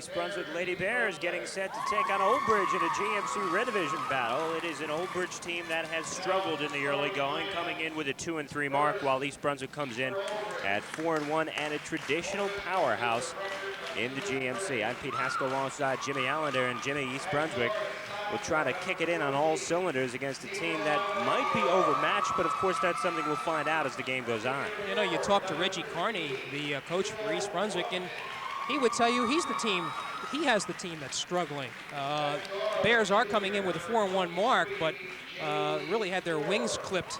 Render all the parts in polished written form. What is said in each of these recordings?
East Brunswick Lady Bears getting set to take on Old Bridge in a GMC Red Division battle. It is an Old Bridge team that has struggled in the early going, coming in with a 2-3 mark, while East Brunswick comes in at 4-1 and a traditional powerhouse in the GMC. I'm Pete Haskell alongside Jimmy Allinder, and Jimmy, East Brunswick will try to kick it in on all cylinders against a team that might be overmatched, but of course that's something we'll find out as the game goes on. You know, you talk to Reggie Carney, the coach for East Brunswick, and he would tell you he has the team that's struggling. Bears are coming in with a 4-1 mark, but really had their wings clipped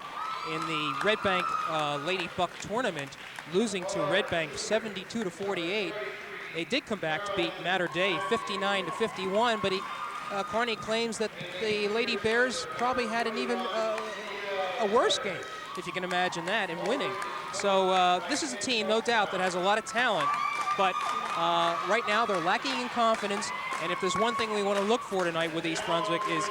in the Red Bank Lady Buck tournament, losing to Red Bank 72-48. They did come back to beat Mater Dei 59-51, but Carney claims that the Lady Bears probably had an even a worse game, if you can imagine that, in winning. So this is a team, no doubt, that has a lot of talent, but right now they're lacking in confidence, and if there's one thing we want to look for tonight with East Brunswick is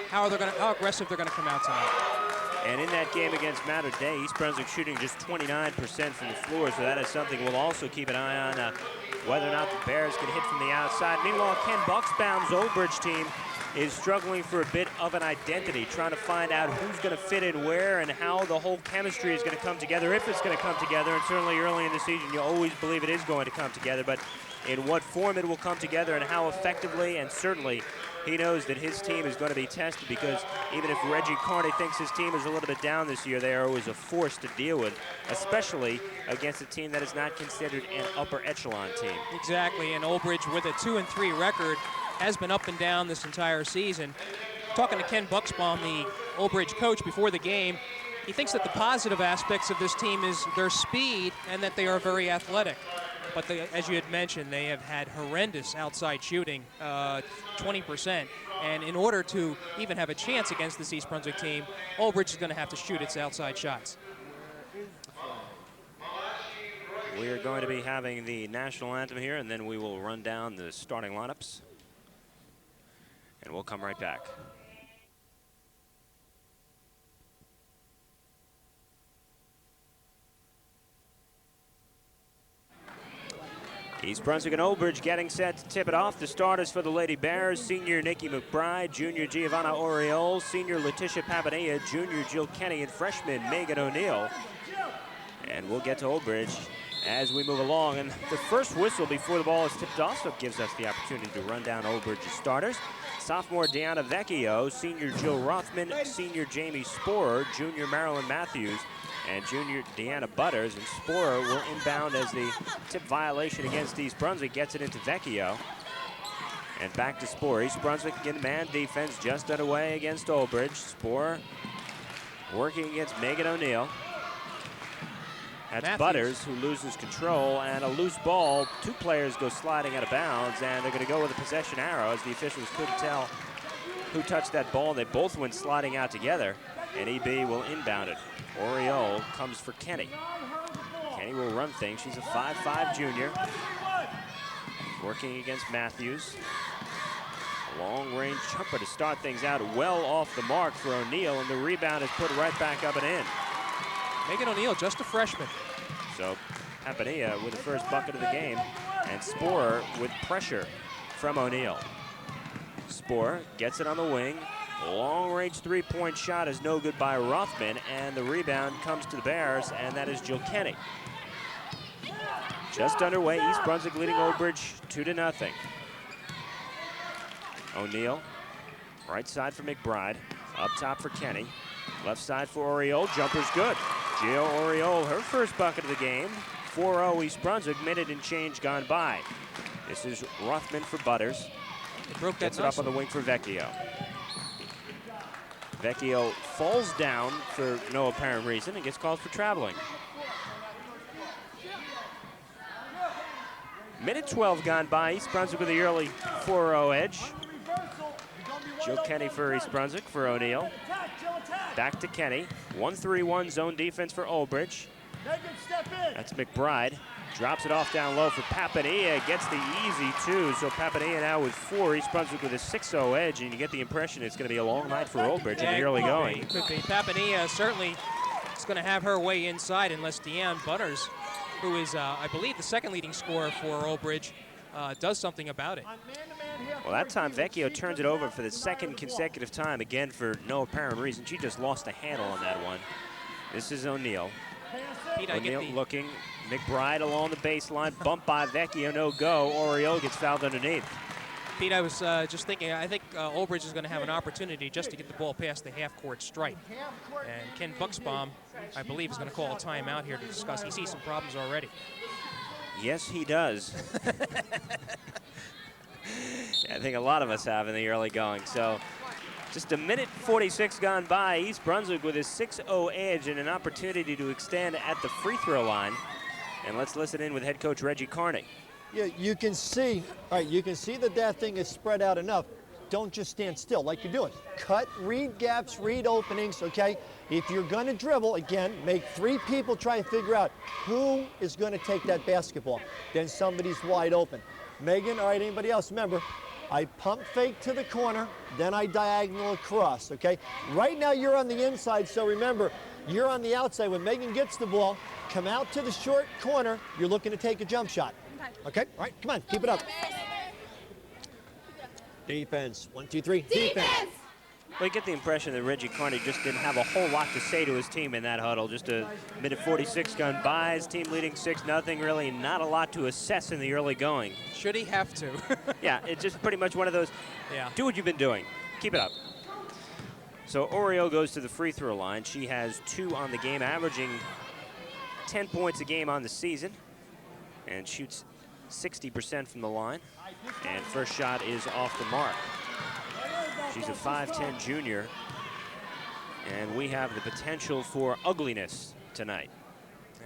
how aggressive they're going to come out tonight. And in that game against Mater Dei, East Brunswick shooting just 29% from the floor, so that is something we'll also keep an eye on, whether or not the Bears can hit from the outside. Meanwhile, Ken Bucksbaum's Old Bridge team is struggling for a bit of an identity, trying to find out who's going to fit in where and how the whole chemistry is going to come together, if it's going to come together. And certainly early in the season, you always believe it is going to come together, but in what form it will come together and how effectively, and certainly he knows that his team is going to be tested, because even if Reggie Carney thinks his team is a little bit down this year, they are always a force to deal with, especially against a team that is not considered an upper echelon team. Exactly, and Old Bridge with a 2-3 record has been up and down this entire season. Talking to Ken Bucksbaum, the Old Bridge coach, before the game, he thinks that the positive aspects of this team is their speed and that they are very athletic. But as you had mentioned, they have had horrendous outside shooting, 20%. And in order to even have a chance against this East Brunswick team, Old Bridge is going to have to shoot its outside shots. We are going to be having the national anthem here, and then we will run down the starting lineups. And we'll come right back. East Brunswick and Old Bridge getting set to tip it off. The starters for the Lady Bears: senior Nikki McBride, junior Giovanna Oriole, senior Letitia Papadilla, junior Jill Kenny, and freshman Megan O'Neill. And we'll get to Old Bridge as we move along. And the first whistle before the ball is tipped off, so it gives us the opportunity to run down Old Bridge's starters. Sophomore Deanna Vecchio, senior Jill Rothman, senior Jamie Sporer, junior Marilyn Matthews, and junior Deanna Butters. And Sporer will inbound as the tip violation against East Brunswick gets it into Vecchio. And back to Sporer. East Brunswick again, man defense just underway against Old Bridge. Sporer working against Megan O'Neill. That's Matthews. Butters, who loses control, and a loose ball. Two players go sliding out of bounds, and they're going to go with a possession arrow, as the officials couldn't tell who touched that ball. They both went sliding out together, and EB will inbound it. Oriole comes for Kenny. Kenny will run things. She's a 5'5" junior, working against Matthews. A long-range jumper to start things out, well off the mark for O'Neill, and the rebound is put right back up and in. Megan O'Neill, just a freshman. So Papadilla with the first bucket of the game, and Sporer with pressure from O'Neill. Sporer gets it on the wing. Long-range three-point shot is no good by Rothman, and the rebound comes to the Bears, and that is Jill Kenny. Just underway, East Brunswick leading Old Bridge 2-0. O'Neill, right side for McBride, up top for Kenny, left side for Oriole. Jumper's good. Jill Oriole, her first bucket of the game. 4-0 East Brunswick, minute and change gone by. This is Rothman for Butters. Gets it up on the wing for Vecchio. Vecchio falls down for no apparent reason and gets called for traveling. Minute 12 gone by. East Brunswick with the early 4-0 edge. Jill Kenny for East Brunswick for O'Neill. Back to Kenny. 1-3-1 zone defense for Old Bridge. That's McBride. Drops it off down low for Papadilla. Gets the easy two. So Papadilla now with 4. East Brunswick with a 6-0 edge. And you get the impression it's going to be a long night for Old Bridge in the early going. It could be. Papadilla certainly is going to have her way inside unless Deanne Butters, who is, I believe, the second leading scorer for Old Bridge, does something about it. Well, that time Vecchio turns it over for the second consecutive time, again for no apparent reason. She just lost the handle on that one. This is O'Neill. O'Neill looking. McBride along the baseline, bumped by Vecchio, no go. Oriole gets fouled underneath. Pete, I was just thinking, I think Olbridge is going to have an opportunity just to get the ball past the half-court stripe. And Ken Buxbaum, I believe, is going to call a timeout here to discuss. He sees some problems already. Yes, he does. I think a lot of us have in the early going. So just a minute 46 gone by. East Brunswick with a 6-0 edge and an opportunity to extend at the free throw line. And let's listen in with head coach Reggie Carney. Yeah, you can see, all right, you can see that that thing is spread out enough. Don't just stand still like you're doing. Cut, read gaps, read openings, okay? If you're going to dribble, again, make 3 people try and figure out who is going to take that basketball. Then somebody's wide open. Megan, all right, anybody else? Remember, I pump fake to the corner, then I diagonal across, okay? Right now you're on the inside, so remember, you're on the outside. When Megan gets the ball, come out to the short corner, you're looking to take a jump shot. Okay, all right, come on, keep it up. Defense, 1, 2, 3, defense. Well, you get the impression that Reggie Carney just didn't have a whole lot to say to his team in that huddle. Just a minute 46 gone by, his team leading 6-0. Really not a lot to assess in the early going. Should he have to? Yeah, it's just pretty much one of those, do what you've been doing. Keep it up. So Oriole goes to the free throw line. She has 2 on the game, averaging 10 points a game on the season, and shoots 60% from the line. And first shot is off the mark. She's a 5'10 junior, and we have the potential for ugliness tonight.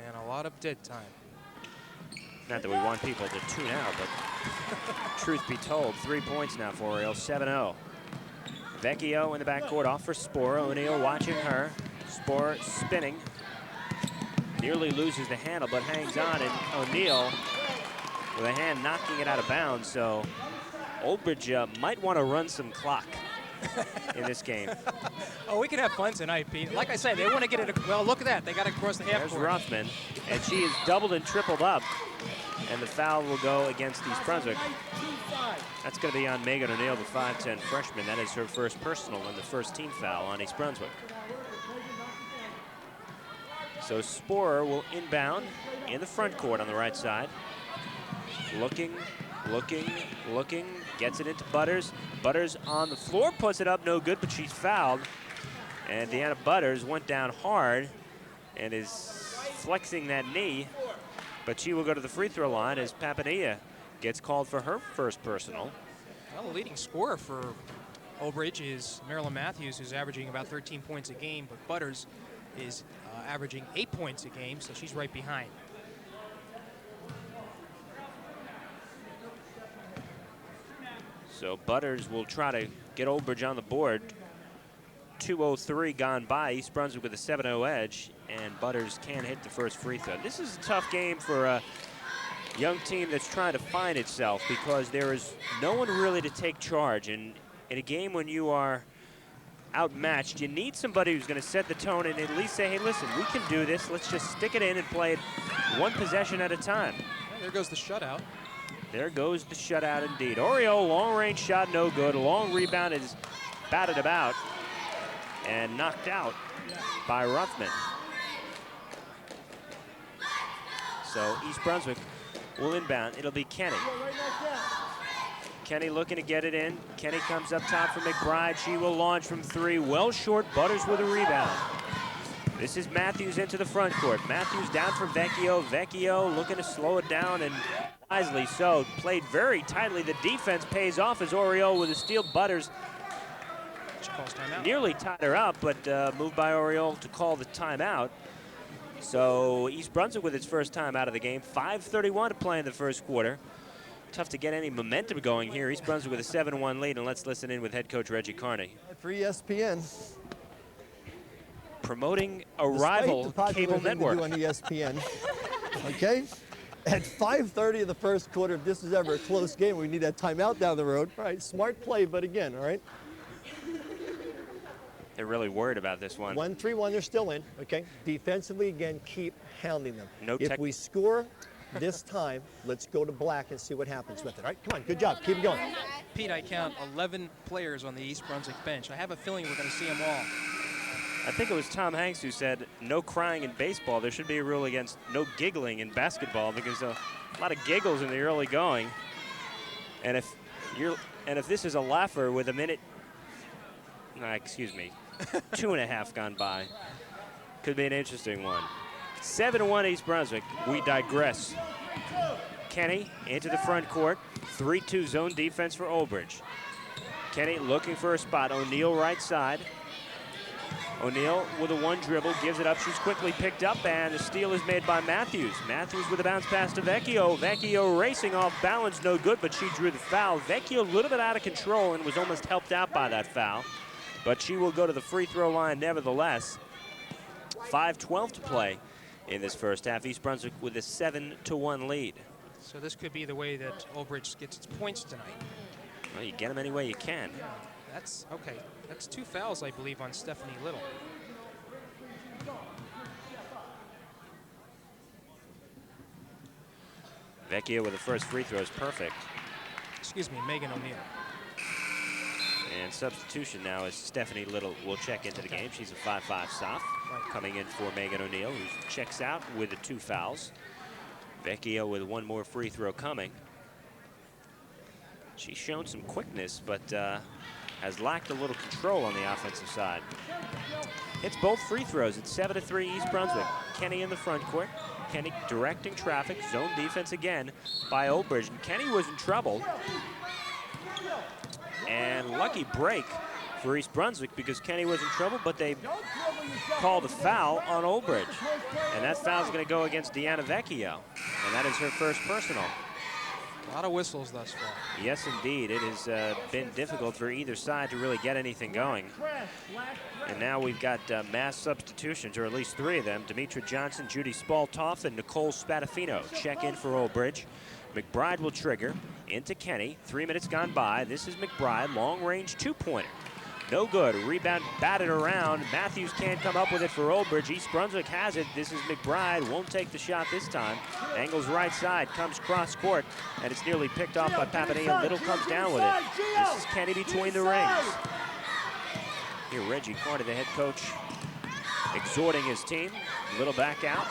And a lot of dead time. Not that we want people to tune out, but truth be told, 3 points now for Oriole, 7-0. Vecchio in the backcourt off for Spora. O'Neill watching her. Spora spinning. Nearly loses the handle, but hangs on, and O'Neill with a hand knocking it out of bounds. So Olbridge might want to run some clock in this game. Oh, we can have fun tonight, Pete. Like I said, they want to get it. Well, look at that. They got it across the half court. There's Ruffman, and she is doubled and tripled up. And the foul will go against East Brunswick. That's going to be on Megan O'Neill, the 5'10 freshman. That is her first personal and the first team foul on East Brunswick. So Sporer will inbound in the front court on the right side. Looking, gets it into Butters. Butters on the floor, puts it up, no good, but she's fouled. And Deanna Butters went down hard and is flexing that knee, but she will go to the free throw line as Papadilla gets called for her first personal. Well, the leading scorer for Olbridge is Marilyn Matthews, who's averaging about 13 points a game, but Butters is averaging 8 points a game, so she's right behind. So Butters will try to get Olbridge on the board. 2:03 gone by. East Brunswick with a 7-0 edge, and Butters can't hit the first free throw. This is a tough game for a young team that's trying to find itself, because there is no one really to take charge. And in a game when you are outmatched, you need somebody who's going to set the tone and at least say, hey, listen, we can do this. Let's just stick it in and play it one possession at a time. And there goes the shutout. There goes the shutout indeed. Oriole, long-range shot, no good. A long rebound is batted about and knocked out by Ruffman. So East Brunswick will inbound. It'll be Kenny. Kenny looking to get it in. Kenny comes up top for McBride. She will launch from 3. Well short. Butters with a rebound. This is Matthews into the front court. Matthews down for Vecchio. Vecchio looking to slow it down, and wisely so. Played very tightly. The defense pays off as Oriole with a steal. Butters nearly tied her up, but moved by Oriole to call the timeout. So East Brunswick with its first time out of the game. 5:31 to play in the first quarter. Tough to get any momentum going here. East Brunswick with a 7-1 lead, and let's listen in with head coach Reggie Carney. For ESPN. Promoting a rival cable network. On ESPN. Okay? At 5:30 of the first quarter, if this is ever a close game, we need that timeout down the road. All right, smart play, but again, all right? They're really worried about this one. 1-3-1, they're still in, okay? Defensively, again, keep hounding them. No if we score, This time, let's go to black and see what happens with it. All right, come on, good job. Keep it going. Pete, I count 11 players on the East Brunswick bench. I have a feeling we're going to see them all. I think it was Tom Hanks who said no crying in baseball. There should be a rule against no giggling in basketball because a lot of giggles in the early going. And if this is a laugher with a minute, excuse me, 2.5 gone by, could be an interesting one. 7-1 East Brunswick. We digress. Kenny into the front court. 3-2 zone defense for Old Bridge. Kenny looking for a spot. O'Neal right side. O'Neal with a one dribble, gives it up. She's quickly picked up, and the steal is made by Matthews. Matthews with a bounce pass to Vecchio. Vecchio racing off balance, no good, but she drew the foul. Vecchio a little bit out of control and was almost helped out by that foul, but she will go to the free throw line nevertheless. 5:12 to play in this first half. East Brunswick with a 7-1 lead. So this could be the way that Old Bridge gets its points tonight. Well, you get them any way you can. Yeah, that's okay. That's 2 fouls, I believe, on Stephanie Little. Vecchio with the first free throw is perfect. Excuse me, Megan O'Neal. And substitution now is Stephanie Little will check into the game. She's a 5-5 soph. Coming in for Megan O'Neal, who checks out with the 2 fouls. Vecchio with one more free throw coming. She's shown some quickness, but has lacked a little control on the offensive side. Hits both free throws. It's 7-3 East Brunswick. Kenny in the front court. Kenny directing traffic. Zone defense again by Old Bridge. And Kenny was in trouble. And lucky break for East Brunswick because Kenny was in trouble, but they called a foul on Old Bridge. And that foul is going to go against Deanna Vecchio. And that is her first personal. A lot of whistles thus far. Yes, indeed. It has been difficult for either side to really get anything going. And now we've got mass substitutions, or at least 3 of them. Demetra Johnson, Judy Spaltoff, and Nicole Spadafino check in for Old Bridge. McBride will trigger into Kenny. 3 minutes gone by. This is McBride, long-range 2-pointer. No good. Rebound batted around. Matthews can't come up with it for Old Bridge. East Brunswick has it. This is McBride. Won't take the shot this time. Angles right side. Comes cross court. And it's nearly picked off by Papadea. Little comes down with it. This is Kenny between the rings. Here Reggie Carter, the head coach, exhorting his team. Little back out.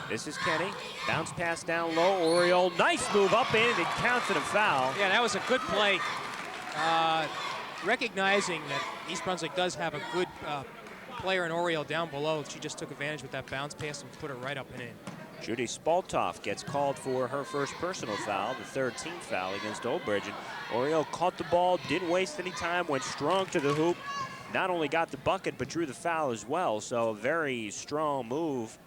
This is Kenny. Bounce pass down low. Oriole. Nice move up in. It counts for the foul. Yeah, that was a good play. Recognizing that East Brunswick does have a good player in Oriole down below, she just took advantage with that bounce pass and put it right up and in. Judy Spaltoff gets called for her first personal foul, the 3rd team foul against Old Bridge. And Oriole caught the ball, didn't waste any time, went strong to the hoop. Not only got the bucket, but drew the foul as well. So a very strong move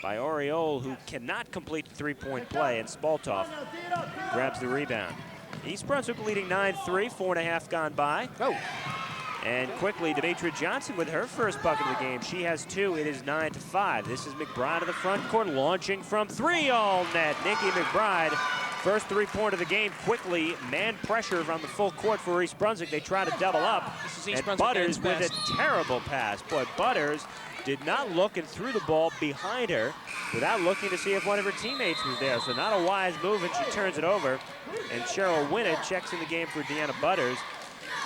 by Oriole, who cannot complete the 3-point play, and Spaltoff grabs the rebound. East Brunswick leading 9-3, 4.5 gone by. Oh. And quickly, Demetra Johnson with her first bucket of the game. She has 2. It is 9-5. This is McBride of the front court, launching from 3, all net. Nikki McBride, first 3-pointer of the game. Quickly, man pressure from the full court for East Brunswick. They try to double up. This is East and Brunswick Butters with a terrible pass. Boy, Butters did not look and threw the ball behind her without looking to see if one of her teammates was there. So not a wise move, and she turns it over. And Cheryl Winnett checks in the game for Deanna Butters.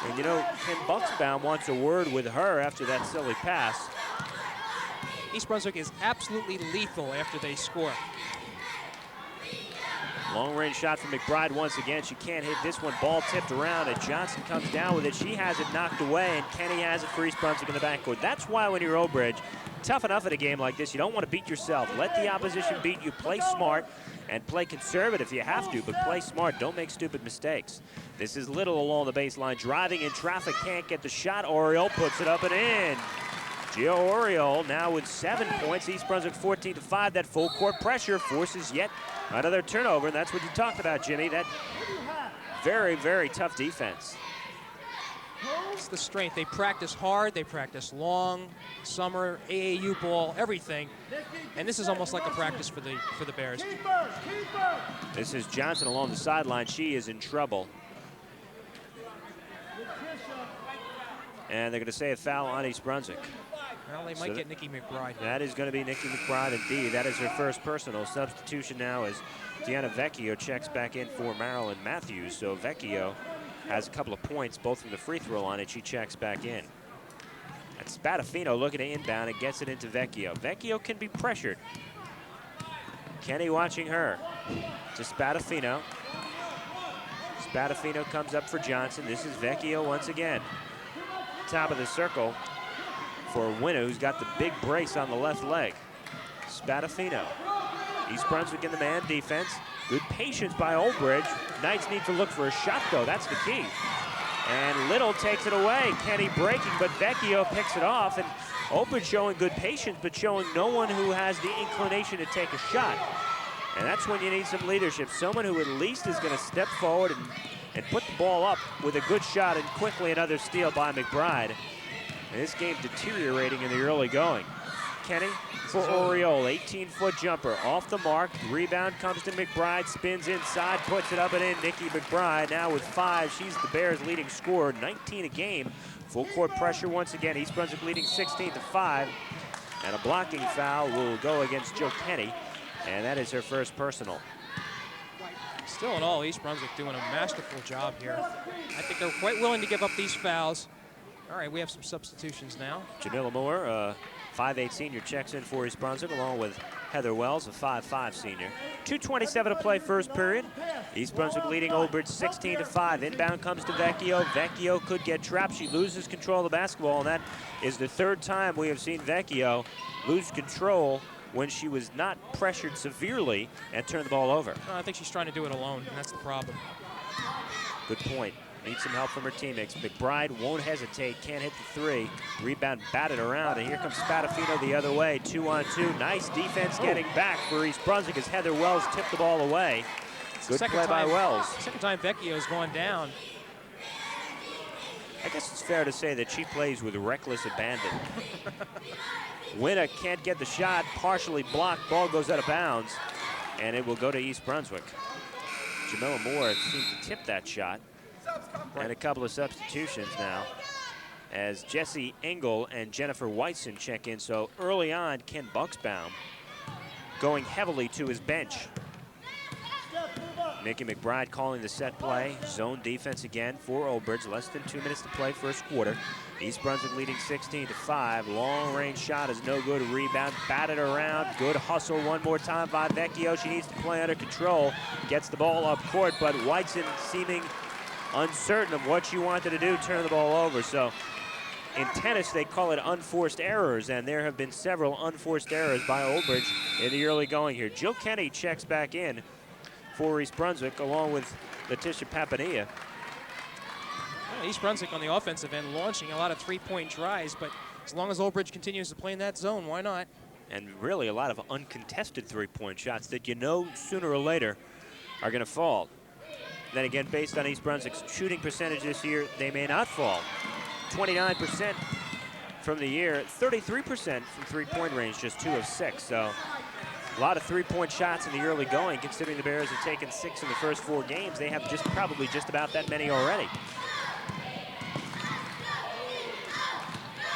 And you know, Kim Buxbaum wants a word with her after that silly pass. East Brunswick is absolutely lethal after they score. Long-range shot from McBride once again. She can't hit this one. Ball tipped around, and Johnson comes down with it. She has it knocked away, and Kenny has it for East Brunswick in the backcourt. That's why when you're Old Bridge, tough enough at a game like this, you don't want to beat yourself. Let the opposition beat you. Play smart and play conservative if you have to, but play smart. Don't make stupid mistakes. This is Little along the baseline, driving in traffic, can't get the shot. Oriole puts it up and in. Gio Oriole now with 7 points. East Brunswick 14-5. That full court pressure forces yet another turnover, and that's what you talked about, Jimmy. That very, very tough defense. It's the strength. They practice hard. They practice long, summer, AAU ball, everything. And this is almost like a practice for the Bears. This is Johnson along the sideline. She is in trouble. And they're going to say a foul on East Brunswick. Well, they might get Nikki McBride. That is going to be Nikki McBride indeed. That is her first personal. Substitution now as Deanna Vecchio checks back in for Marilyn Matthews. So Vecchio has a couple of points, both from the free throw line, and she checks back in. That's Spadafino looking to inbound and gets it into Vecchio. Vecchio can be pressured. Kenny watching her to Spadafino. Spadafino comes up for Johnson. This is Vecchio once again. Top of the circle for Winner, who's got the big brace on the left leg. Spadafino. East Brunswick in the man defense. Good patience by Oldbridge. Knights need to look for a shot, though. That's the key. And Little takes it away. Kenny breaking, but Vecchio picks it off. And Oldbridge showing good patience, but showing no one who has the inclination to take a shot. And that's when you need some leadership. Someone who at least is going to step forward and put the ball up with a good shot, and quickly another steal by McBride. And this game deteriorating in the early going. Kenny for Oriole, 18-foot jumper off the mark. Rebound comes to McBride, spins inside, puts it up and in. Nikki McBride now with 5. She's the Bears' leading scorer, 19 a game. Full court pressure once again. East Brunswick leading 16-5. And a blocking foul will go against Jill Kenny. And that is her first personal. Still in all, East Brunswick doing a masterful job here. I think they're quite willing to give up these fouls. All right, we have some substitutions now. Jamila Moore, 5'8" senior, checks in for East Brunswick, along with Heather Wells, a 5'5" senior. 2:27 to play first period. East Brunswick leading Oldbridge 16-5. Inbound comes to Vecchio. Vecchio could get trapped. She loses control of the basketball, and that is the third time we have seen Vecchio lose control when she was not pressured severely and turn the ball over. I think she's trying to do it alone, and that's the problem. Good point. Needs some help from her teammates. McBride won't hesitate, can't hit the 3. Rebound batted around, and here comes Spadafino the other way. 2-on-2. Nice defense getting back for East Brunswick as Heather Wells tipped the ball away. Good play by Wells. Second time Vecchio's gone down. I guess it's fair to say that she plays with reckless abandon. Winner can't get the shot, partially blocked, ball goes out of bounds, and it will go to East Brunswick. Jamila Moore seemed to tip that shot. And a couple of substitutions now as Jesse Engel and Jennifer Whiteson check in. So early on, Ken Bucksbaum going heavily to his bench. Nikki McBride calling the set play. Zone defense again for Oldbridge. Less than 2 minutes to play first quarter. East Brunswick leading 16-5. Long range shot is no good. Rebound batted around. Good hustle one more time by Vecchio. She needs to play under control. Gets the ball up court, but Whiteson seeming uncertain of what she wanted to do, turn the ball over. So in tennis, they call it unforced errors, and there have been several unforced errors by Oldbridge in the early going here. Jill Kenny checks back in for East Brunswick, along with Letitia Papania. Well, East Brunswick on the offensive end launching a lot of three-point tries, but as long as Oldbridge continues to play in that zone, why not? And really a lot of uncontested three-point shots that you know sooner or later are going to fall. Then again, based on East Brunswick's shooting percentage this year, they may not fall. 29% from the year, 33% from three-point range, just 2 of 6. So a lot of three-point shots in the early going, considering the Bears have taken 6 in the first 4 games. They have probably just about that many already.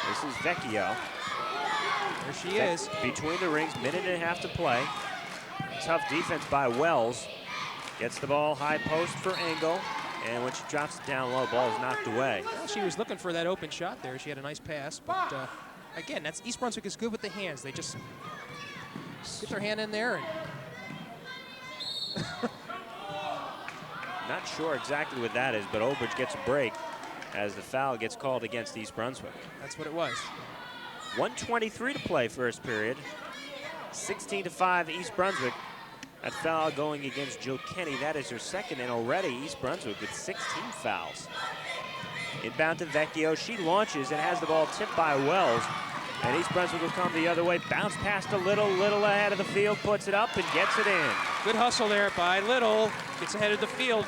This is Vecchio. There she is. Between the rings, minute and a half to play. Tough defense by Wells. Gets the ball high post for Engel, and when she drops it down low, ball is knocked away. Well, she was looking for that open shot there. She had a nice pass, but again, that's East Brunswick is good with the hands. They just get their hand in there. And not sure exactly what that is, but Oldbridge gets a break as the foul gets called against East Brunswick. That's what it was. 1:23 to play first period. 16-5 East Brunswick. That foul going against Jill Kenny. That is her second, and already East Brunswick with 16 fouls. Inbound to Vecchio. She launches and has the ball tipped by Wells. And East Brunswick will come the other way. Bounce past a Little ahead of the field, puts it up and gets it in. Good hustle there by Little. Gets ahead of the field.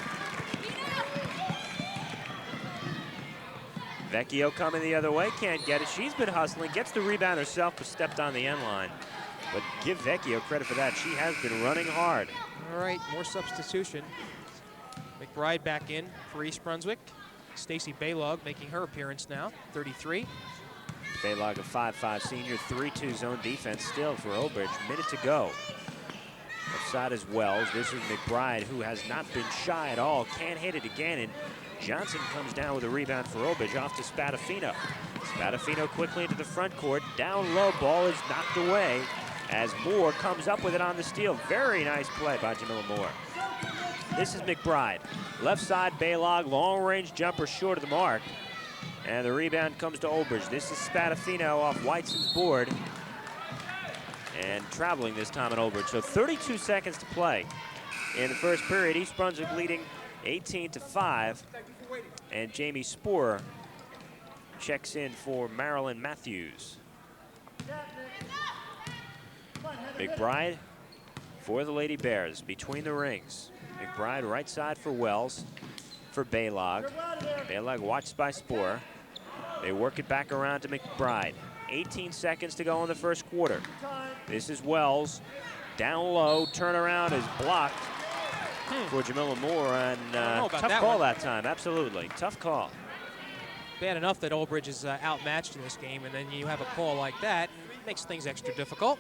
Vecchio coming the other way, can't get it. She's been hustling, gets the rebound herself, but stepped on the end line. But give Vecchio credit for that. She has been running hard. All right, more substitution. McBride back in for East Brunswick. Stacy Baylog making her appearance now, 33. Baylog, a 5'5" senior, 3-2 zone defense still for Old Bridge. Minute to go. Left side is Wells. This is McBride, who has not been shy at all. Can't hit it again, and Johnson comes down with a rebound for Old Bridge off to Spadafino. Spadafino quickly into the front court. Down low, ball is knocked away as Moore comes up with it on the steal. Very nice play by Jamila Moore. This is McBride. Left side, Baylog, long-range jumper short of the mark. And the rebound comes to Old Bridge. This is Spadafino off Whiteson's board. And traveling this time at Old Bridge. So 32 seconds to play in the first period. East Brunswick leading 18-5. And Jamie Sporer checks in for Marilyn Matthews. McBride for the Lady Bears between the rings. McBride right side for Wells for Baylog. Baylog watched by Sporer. They work it back around to McBride. 18 seconds to go in the first quarter. This is Wells. Down low, turnaround is blocked for Jamila Moore, and tough call that time, absolutely. Tough call. Bad enough that Old Bridge is outmatched in this game, and then you have a call like that, it makes things extra difficult.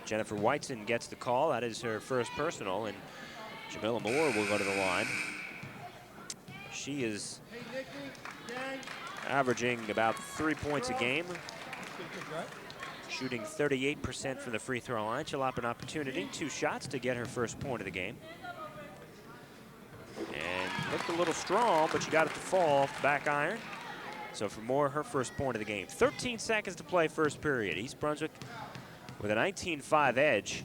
Jennifer Whiteson gets the call. That is her first personal, and Jamila Moore will go to the line. She is averaging about 3 points a game, shooting 38% from the free throw line. She'll have an opportunity, 2 shots to get her first point of the game. And looked a little strong, but she got it to fall off the back iron. So for Moore, her first point of the game. 13 seconds to play first period. East Brunswick with a 19-5 edge.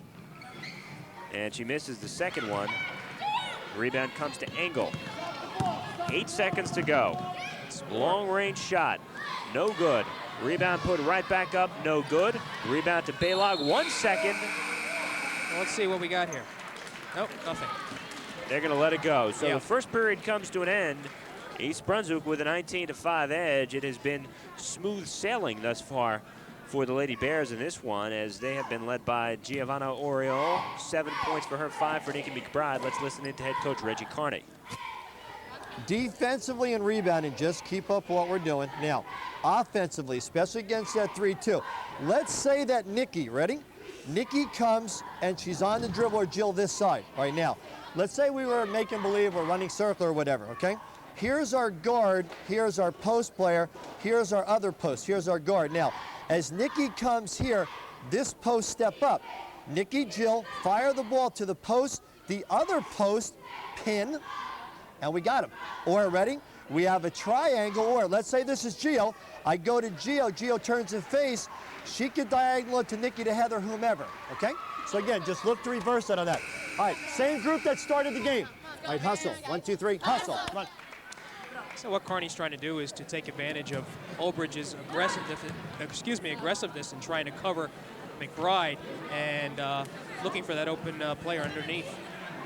And she misses the second one. Rebound comes to Engel. 8 seconds to go. Long range shot, no good. Rebound put right back up, no good. Rebound to Baylog, 1 second. Let's see what we got here. Nope, nothing. They're gonna let it go. So the first period comes to an end. East Brunswick with a 19-5 edge. It has been smooth sailing thus far for the Lady Bears in this one, as they have been led by Giovanna Oriol. 7 points for her, 5 for Nikki McBride. Let's listen in to head coach Reggie Carney. Defensively and rebounding, just keep up what we're doing. Now, offensively, especially against that 3-2, let's say that Nikki, ready? Nikki comes and she's on the dribble or Jill this side. All right, now, let's say we were making believe we're running circle or whatever, okay? Here's our guard, here's our post player, here's our other post, here's our guard. Now, as Nikki comes here, this post step up. Nikki, Jill, fire the ball to the post, the other post, pin, and we got him. Or, ready? We have a triangle, or let's say this is Gio. I go to Gio, Gio turns in face. She could diagonal it to Nikki, to Heather, whomever, okay? So again, just look to reverse that on that. All right, same group that started the game. All right, hustle, 1, 2, 3, hustle, run. So what Carney's trying to do is to take advantage of Old Bridge's aggressiveness in trying to cover McBride and looking for that open player underneath.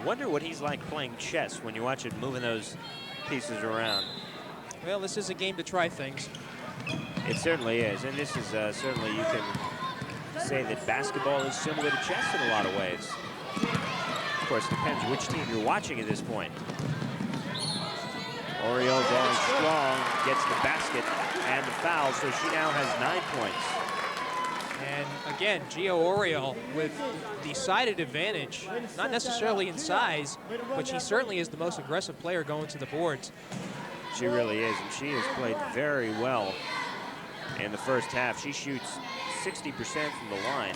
Wonder what he's like playing chess when you watch it moving those pieces around. Well, this is a game to try things. It certainly is, and this is certainly, you can say that basketball is similar to chess in a lot of ways. Of course, depends which team you're watching at this point. Oriole going strong, gets the basket and the foul, so she now has 9 points. And again, Gio Oriole with decided advantage, not necessarily in size, but she certainly is the most aggressive player going to the boards. She really is, and she has played very well in the first half. She shoots 60% from the line.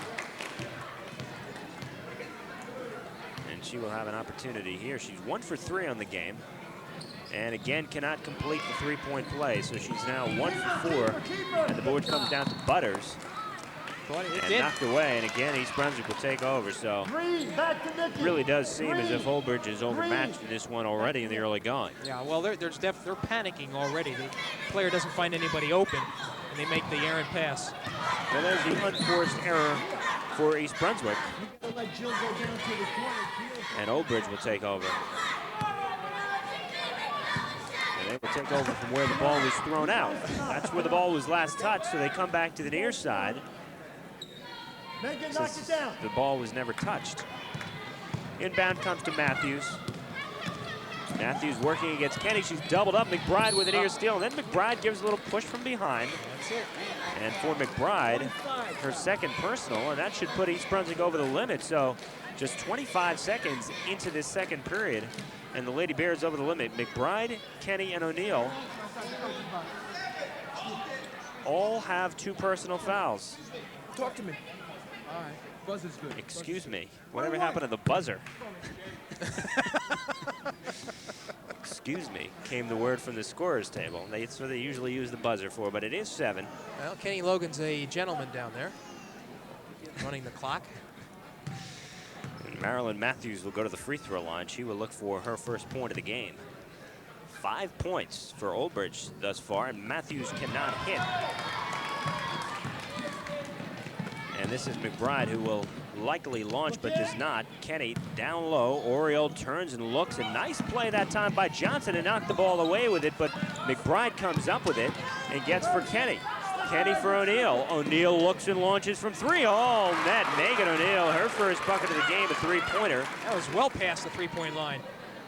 And she will have an opportunity here. She's 1 for 3 on the game. And again, cannot complete the 3-point play. So she's now 1 for 4. And the board comes down to Butters. And knocked away, and again, East Brunswick will take over. So it really does seem as if Old Bridge is overmatched in this one already in the early going. Yeah, well, they're panicking already. The player doesn't find anybody open, and they make the errant pass. Well, there's the unforced error for East Brunswick. And Old Bridge will take over. And they will take over from where the ball was thrown out. That's where the ball was last touched, so they come back to the near side. The ball was never touched. Inbound comes to Matthews. Matthews working against Kenny. She's doubled up. McBride with an ear steal, and then McBride gives a little push from behind. That's it. And for McBride, her second personal, and that should put East Brunswick over the limit. So just 25 seconds into this second period, and the Lady Bears over the limit. McBride, Kenny, and O'Neill all have 2 personal fouls. Talk to me. All right. Buzzer's good. Excuse me. Whatever happened to the buzzer? Excuse me, came the word from the scorer's table. That's what they usually use the buzzer for, but it is 7. Well, Kenny Logan's a gentleman down there, running the clock. And Marilyn Matthews will go to the free throw line. She will look for her first point of the game. 5 points for Old Bridge thus far, and Matthews cannot hit. And this is McBride, who will likely launch but does not. Kenny down low. Oriole turns and looks. A nice play that time by Johnson to knock the ball away with it, but McBride comes up with it and gets for Kenny. Kenny for O'Neill. O'Neill looks and launches from 3. Oh, net. Megan O'Neill, her first bucket of the game, a 3-pointer. That was well past the 3-point line.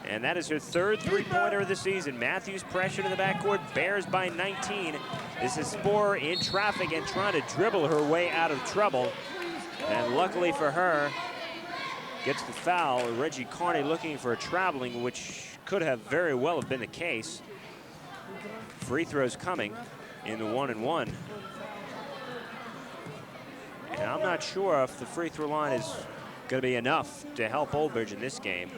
And that is her 3rd 3-pointer of the season. Matthews pressure to the backcourt, Bears by 19. This is Sporer in traffic and trying to dribble her way out of trouble. And luckily for her, gets the foul. Reggie Carney looking for a traveling, which could have very well have been the case. Free throws coming in the 1-and-1. And I'm not sure if the free throw line is going to be enough to help Old Bridge in this game.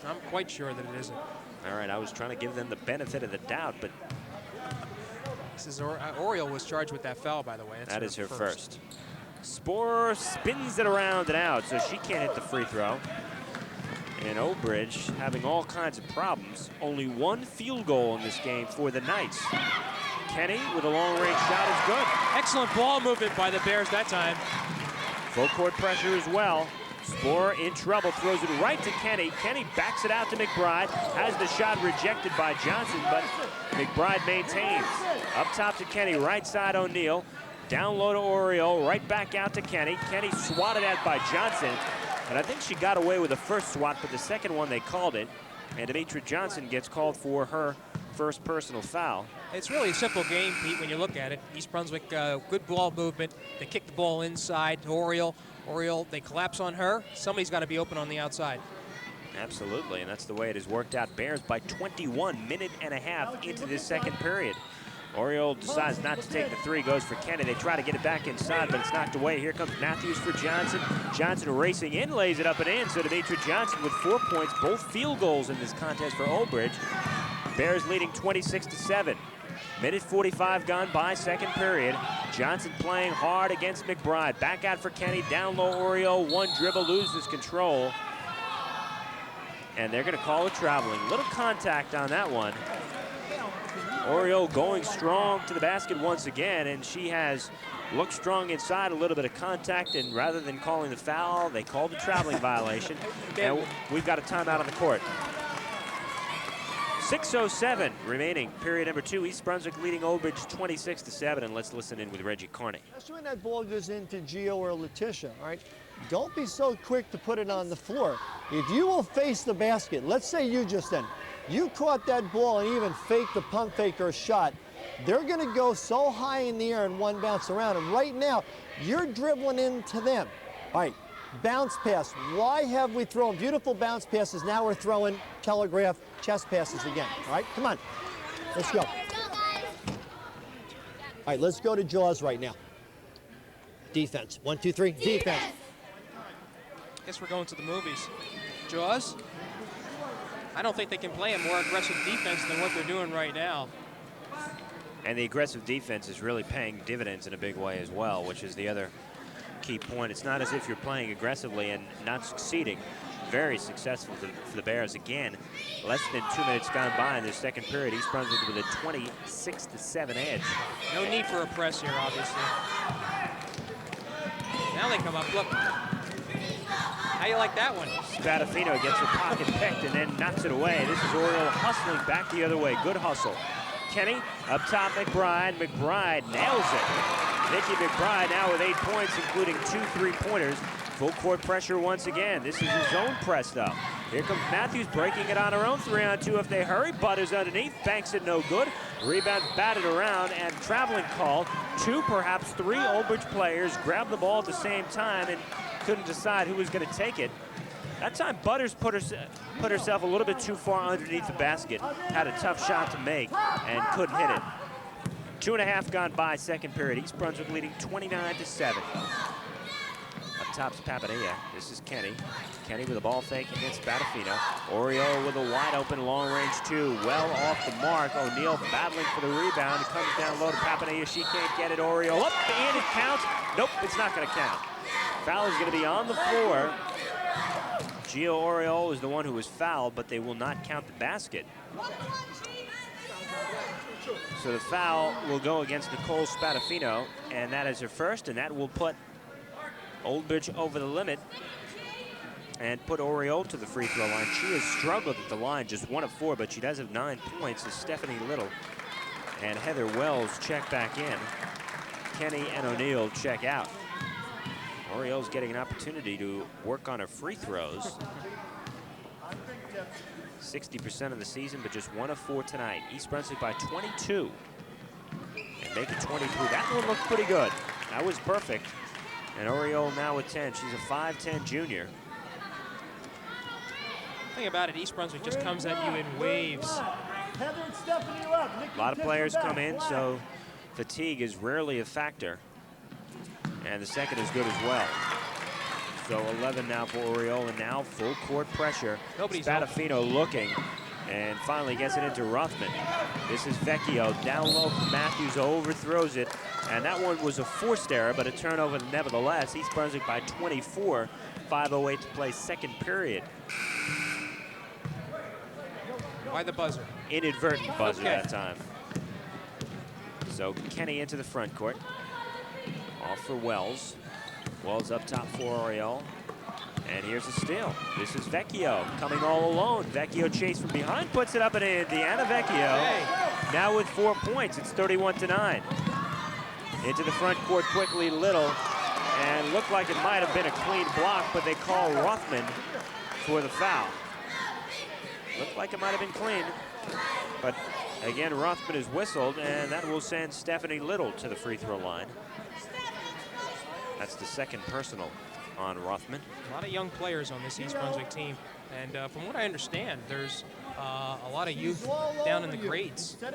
I'm quite sure that it isn't. All right, I was trying to give them the benefit of the doubt, but This is Oriole was charged with that foul, by the way. that is her first. Sporer spins it around and out, so she can't hit the free throw. And Old Bridge having all kinds of problems. Only 1 field goal in this game for the Knights. Kenny with a long-range shot is good. Excellent ball movement by the Bears that time. Full court pressure as well. Sporer in trouble, throws it right to Kenny. Kenny backs it out to McBride. Has the shot rejected by Johnson, but McBride maintains. Up top to Kenny, right side O'Neill. Down low to Oriole, right back out to Kenny. Kenny swatted at by Johnson. And I think she got away with the first swat, but the second one they called it. And Demetra Johnson gets called for her first personal foul. It's really a simple game, Pete, when you look at it. East Brunswick, good ball movement. They kick the ball inside to Oriole. Oriole, they collapse on her. Somebody's got to be open on the outside. Absolutely, and that's the way it has worked out. Bears by 21, minute and a half into this second period. Oriole decides not to take the 3, goes for Kenny. They try to get it back inside, but it's knocked away. Here comes Matthews for Johnson. Johnson racing in, lays it up and in. So Demetra Johnson with 4 points, both field goals in this contest for Old Bridge. Bears leading 26-7. Minute 45 gone by, second period. Johnson playing hard against McBride. Back out for Kenny, down low Oriole. 1 dribble, loses control. And they're going to call it traveling. Little contact on that one. Oriole going strong to the basket once again, and she has looked strong inside, a little bit of contact, and rather than calling the foul, they called the traveling violation. And we've got a timeout on the court. 6:07 remaining, period number 2. East Brunswick leading Old Bridge 26-7, and let's listen in with Reggie Carney. Especially when that ball goes into Gio or Letitia, all right? Don't be so quick to put it on the floor. If you will face the basket, let's say you just then, you caught that ball and even faked the pump fake or shot, they're gonna go so high in the air and one bounce around, and right now, you're dribbling into them. All right, bounce pass. Why have we thrown beautiful bounce passes? Now we're throwing telegraph chest passes again. All right, come on, let's go. All right, let's go to Jaws right now. Defense, 1, 2, 3, defense. Guess we're going to the movies. Jaws? I don't think they can play a more aggressive defense than what they're doing right now. And the aggressive defense is really paying dividends in a big way as well, which is the other key point. It's not as if you're playing aggressively and not succeeding. Very successful for the Bears again. Less than 2 minutes gone by in the second period. East Brunswick with a 26-7 edge. No need for a press here, obviously. Now they come up, look. How you like that one? Spadafino gets her pocket picked and then knocks it away. This is Oriole hustling back the other way. Good hustle. Kenny up top, McBride. McBride nails it. Nikki McBride now with 8 points, including 2 3-pointers. Full court pressure once again. This is a zone press, though. Here comes Matthews breaking it on her own. 3-on-2 if they hurry. Butters underneath. Banks it no good. Rebound batted around and traveling call. 2, perhaps 3 Old Bridge players grabbed the ball at the same time and couldn't decide who was going to take it. That time Butters put herself a little bit too far underneath the basket. Had a tough shot to make and couldn't hit it. 2.5 gone by, second period. East Brunswick leading 29-7. Up top's Papadilla. This is Kenny. Kenny with a ball fake against Spadafino. Oriole with a wide open long range 2. Well off the mark. O'Neal battling for the rebound. It comes down low to Papadilla. She can't get it. Oriole up and it counts. Nope, it's not going to count. Foul is going to be on the floor. Gio Oriole is the one who was fouled, but they will not count the basket. So the foul will go against Nicole Spadafino, and that is her first, and that will put Old Bridge over the limit and put Oriole to the free throw line. She has struggled at the line, just 1 of 4, but she does have 9 points as Stephanie Little and Heather Wells check back in. Kenny and O'Neal check out. Oriole's getting an opportunity to work on her free throws. 60% of the season, but just 1 of 4 tonight. East Brunswick by 22 and make it 23. That one looked pretty good. That was perfect. And Oriole now with 10. She's a 5'10 junior. The thing about it, East Brunswick just comes at you in waves. A lot of players come in, so fatigue is rarely a factor. And the second is good as well. So 11 now for Oriole, and now full court pressure. Spadafino looking, and finally gets it into Ruffman. This is Vecchio, down low from Matthews, overthrows it. And that one was a forced error, but a turnover nevertheless. East Brunswick by 24, 5:08 to play, second period. Why the buzzer? Inadvertent buzzer that time. So Kenny into the front court. Off for Wells. Wells up top for Oriole. And here's a steal. This is Vecchio coming all alone. Vecchio chased from behind, puts it up and in. Deanna Vecchio now with 4 points. It's 31-9. Into the front court quickly, Little. And looked like it might have been a clean block, but they call Rothman for the foul. Looked like it might have been clean. But again, Rothman is whistled, and that will send Stephanie Little to the free throw line. That's the second personal on Rothman. A lot of young players on this East Brunswick team. And from what I understand, there's a lot of youth down in the grades that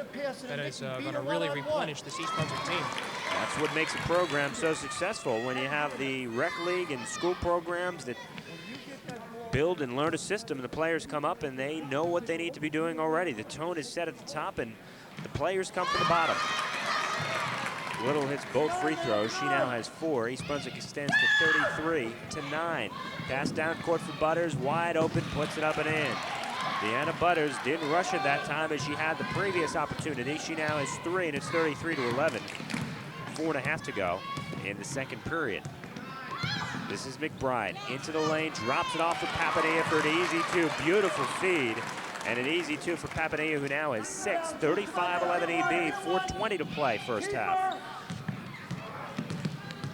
is going to really replenish this East Brunswick team. That's what makes a program so successful, when you have the rec league and school programs that build and learn a system, and the players come up and they know what they need to be doing already. The tone is set at the top and the players come from the bottom. Little hits both free throws. She now has 4. East Brunswick extends to 33-9. Pass down court for Butters, wide open, puts it up and in. Deanna Butters didn't rush it that time as she had the previous opportunity. She now has 3, and it's 33-11. 4.5 to go in the second period. This is McBride into the lane, drops it off to Papadilla for an easy 2. Beautiful feed. And an easy 2 for Papadilla, who now has 6. 35-11 EB, 4:20 to play first half.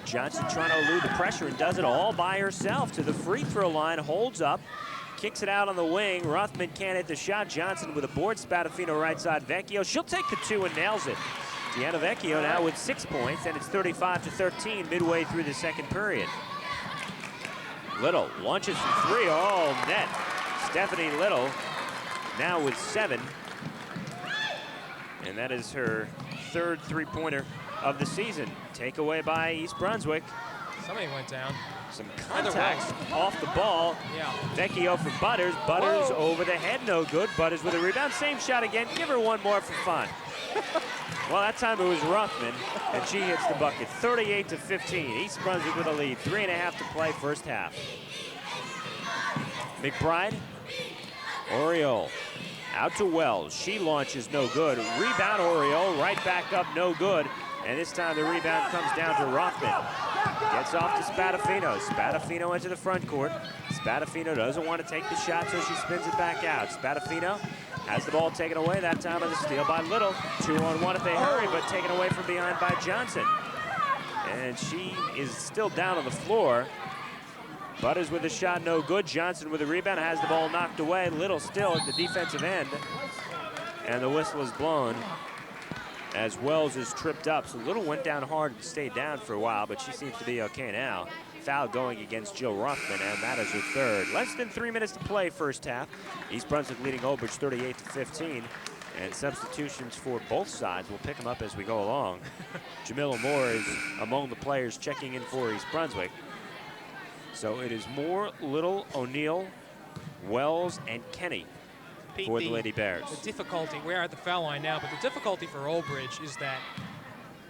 Johnson trying to elude the pressure and does it all by herself to the free throw line, holds up, kicks it out on the wing. Rothman can't hit the shot. Johnson with a board. Spadafino right side. Vecchio, she'll take the 2 and nails it. Deanna Vecchio now with 6 points, and it's 35-13 midway through the second period. Little launches from 3, oh, net. Stephanie Little now with 7. And that is her 3rd three-pointer of the season. Takeaway by East Brunswick. Somebody went down. Some contacts off the ball. Yeah. Vecchio for Butters. Butters over the head, no good. Butters with a rebound. Same shot again. Give her one more for fun. Well, that time it was Ruffman, and she hits the bucket. 38-15. East Brunswick with a lead. 3.5 to play first half. McBride. Oriole. Out to Wells. She launches, no good. Rebound, Oriole. Right back up, no good. And this time the rebound comes down to Rothman. Gets off to Spadafino. Spadafino into the front court. Spadafino doesn't want to take the shot, so she spins it back out. Spadafino has the ball taken away, that time on the steal by Little. 2-on-1 if they hurry, but taken away from behind by Johnson. And she is still down on the floor. Butters with a shot, no good. Johnson with a rebound, has the ball knocked away. Little still at the defensive end. And the whistle is blown as Wells is tripped up. So Little went down hard and stayed down for a while, but she seems to be okay now. Foul going against Jill Ruffman, and that is her third. Less than 3 minutes to play first half. East Brunswick leading Old Bridge 38-15. And substitutions for both sides. We'll pick them up as we go along. Jamila Moore is among the players checking in for East Brunswick. So it is Moore, Little, O'Neill, Wells, and Kenny Pete, for the Lady Bears. The difficulty, we're at the foul line now, but the difficulty for Old Bridge is that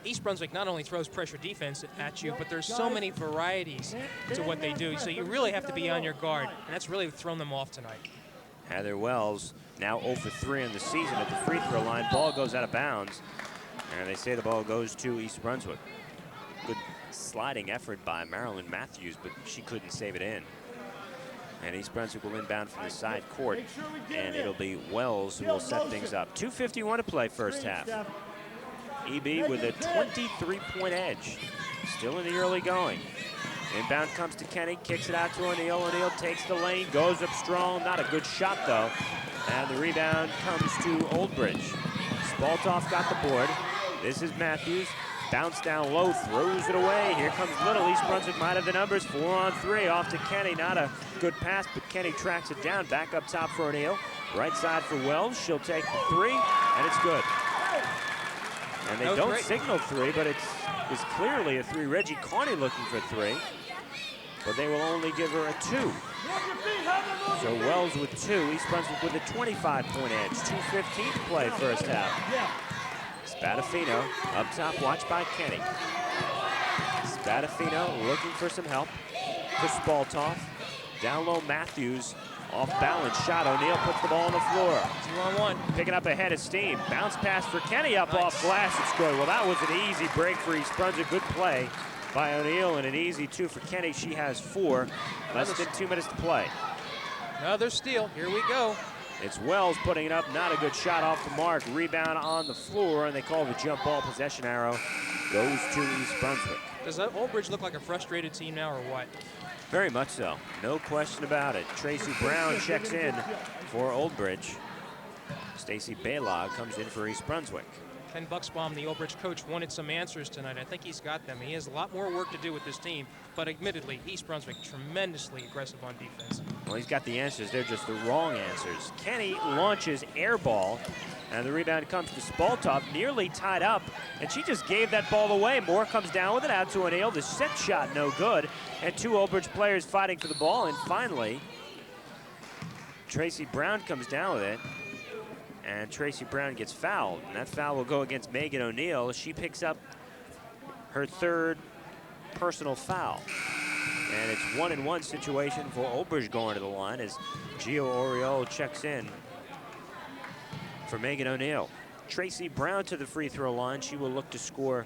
East Brunswick not only throws pressure defense at you, but there's so many varieties to what they do. So you really have to be on your guard, and that's really thrown them off tonight. Heather Wells now 0 for 3 in the season at the free throw line. Ball goes out of bounds, and they say the ball goes to East Brunswick. Good sliding effort by Marilyn Matthews, but she couldn't save it in. And East Brunswick will inbound from the side court, and it'll be Wells who will set things up. 2:51 to play first half. EB with a 23-point edge. Still in the early going. Inbound comes to Kenny, kicks it out to O'Neill. O'Neill takes the lane, goes up strong. Not a good shot, though. And the rebound comes to Old Bridge. Spaltoff got the board. This is Matthews. Bounce down low, throws it away. Here comes Little. East Brunswick might have the numbers. 4-on-3 off to Kenny. Not a good pass, but Kenny tracks it down. Back up top for O'Neill. Right side for Wells. She'll take the three, and it's good. And they don't signal three, but it's clearly a three. Reggie Carney looking for three, but they will only give her a 2. So Wells with 2. East Brunswick with a 25-point edge. 2:15 to play first half. Spadafino up top, watched by Kenny. Spadafino looking for some help for Spaltoff. Down low, Matthews. Off balance shot. O'Neill puts the ball on the floor. 2-on-1. Picking up a head of steam. Bounce pass for Kenny up off glass. It's good. Well, that was an easy break for East Brunswick. Good play by O'Neill and an easy 2 for Kenny. She has 4. Less than 2 minutes to play. Another steal. Here we go. It's Wells putting it up. Not a good shot off the mark. Rebound on the floor, and they call the jump ball. Possession arrow goes to East Brunswick. Does that Old Bridge look like a frustrated team now or what? Very much so. No question about it. Tracy Brown checks in for Old Bridge. Stacy Baylog comes in for East Brunswick. Ken Bucksbaum, the Old Bridge coach, wanted some answers tonight. I think he's got them. He has a lot more work to do with this team, but admittedly, East Brunswick tremendously aggressive on defense. Well, he's got the answers. They're just the wrong answers. Kenny launches air ball, and the rebound comes to Spaltoff, nearly tied up, and she just gave that ball away. Moore comes down with it, out to O'Neill. The set shot, no good, and 2 Old Bridge players fighting for the ball, and finally, Tracy Brown comes down with it, and Tracy Brown gets fouled, and that foul will go against Megan O'Neill. She picks up her 3rd personal foul. And it's 1-and-1 situation for Old Bridge going to the line as Gio Oriole checks in for Megan O'Neill. Tracy Brown to the free throw line. She will look to score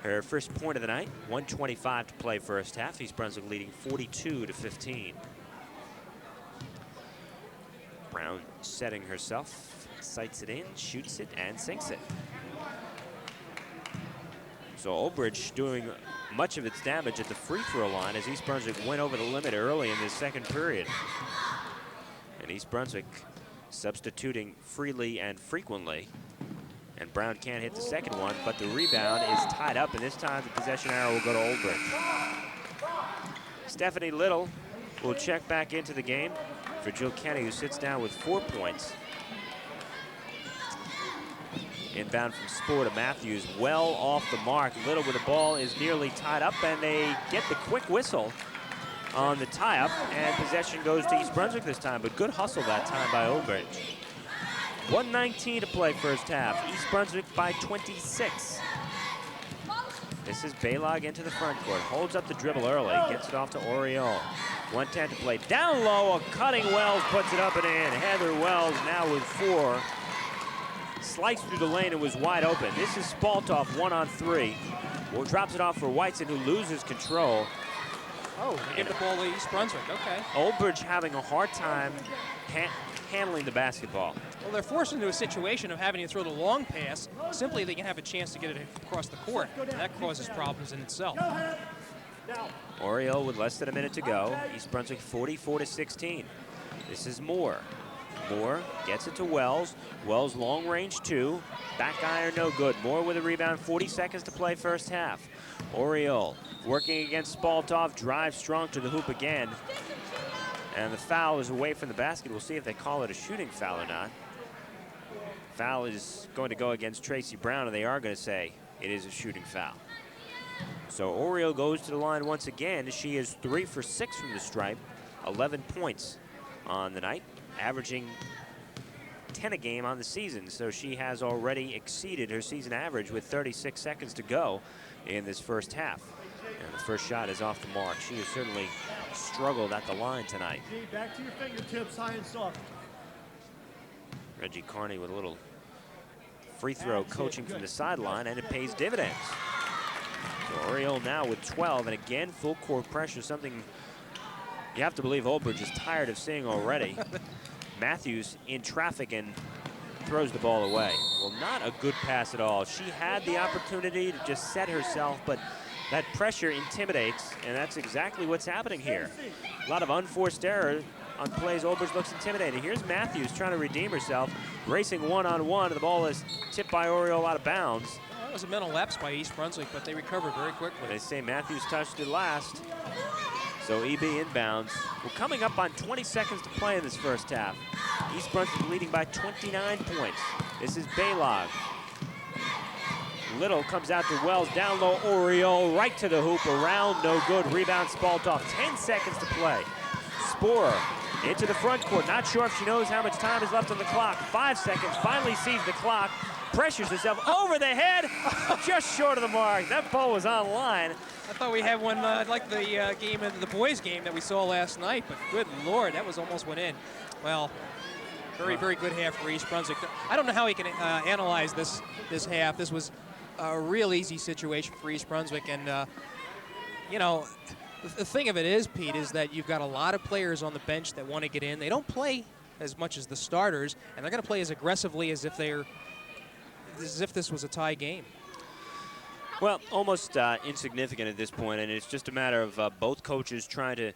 her first point of the night. 1:25 to play first half. East Brunswick leading 42-15. Brown setting herself, sights it in, shoots it, and sinks it. So Old Bridge doing much of its damage at the free throw line as East Brunswick went over the limit early in this second period. And East Brunswick substituting freely and frequently. And Brown can't hit the second one, but the rebound is tied up, and this time the possession arrow will go to Old Bridge. Stephanie Little will check back into the game for Jill Kenny, who sits down with 4 points. Inbound from Spoor to Matthews, well off the mark. Little with the ball is nearly tied up, and they get the quick whistle on the tie-up, and possession goes to East Brunswick this time, but good hustle that time by Old Bridge. 1:19 to play first half. East Brunswick by 26. This is Baylog into the front court, holds up the dribble early, gets it off to Oriole. 1:10 to play. Down low, a cutting Wells puts it up and in. Heather Wells now with 4. Sliced through the lane and was wide open. This is Spaltoff 1-on-3. Well, drops it off for Whiteson, who loses control. Oh, they give the ball to East Brunswick, okay. Old Bridge having a hard time handling the basketball. Well, they're forced into a situation of having to throw the long pass. Simply, they can have a chance to get it across the court. And that causes problems in itself. Oriole with less than a minute to go. East Brunswick 44-16. This is Moore. Moore gets it to Wells. Wells long range 2. Back iron no good. Moore with a rebound. 40 seconds to play first half. Oriole working against Spaltov. Drives strong to the hoop again. And the foul is away from the basket. We'll see if they call it a shooting foul or not. Foul is going to go against Tracy Brown, and they are going to say it is a shooting foul. So Oriole goes to the line once again. She is 3 for 6 from the stripe. 11 points on the night, averaging 10 a game on the season. So she has already exceeded her season average with 36 seconds to go in this first half. And the first shot is off the mark. She has certainly struggled at the line tonight. Back to your fingertips, high and soft. Reggie Carney with a little free throw coaching from the sideline, and it pays dividends. So Oriole now with 12, and again, full court pressure, something you have to believe Oldbridge is tired of seeing already. Matthews in traffic and throws the ball away. Well, not a good pass at all. She had the opportunity to just set herself, but that pressure intimidates, and that's exactly what's happening here. A lot of unforced error on plays. Oldbridge looks intimidated. Here's Matthews trying to redeem herself, racing one-on-one. The ball is tipped by Oriole out of bounds. Well, that was a mental lapse by East Brunswick, but they recovered very quickly. They say Matthews touched it last. So EB inbounds. We're coming up on 20 seconds to play in this first half. East Brunswick leading by 29 points. This is Baylog. Little comes out to Wells, down low, Oriole, right to the hoop, around, no good. Rebound, Spaltov, 10 seconds to play. Sporer into the front court, not sure if she knows how much time is left on the clock. 5 seconds, finally sees the clock, pressures herself over the head, just short of the mark. That ball was on line. I thought we had one like the game of the boys game that we saw last night, but good Lord, that was almost went in. Well, very, very good half for East Brunswick. I don't know how he can analyze this half. This was a real easy situation for East Brunswick, and you know, the thing of it is, Pete, is that you've got a lot of players on the bench that want to get in. They don't play as much as the starters, and they're going to play as aggressively as if this was a tie game. Well, almost insignificant at this point, and it's just a matter of both coaches trying to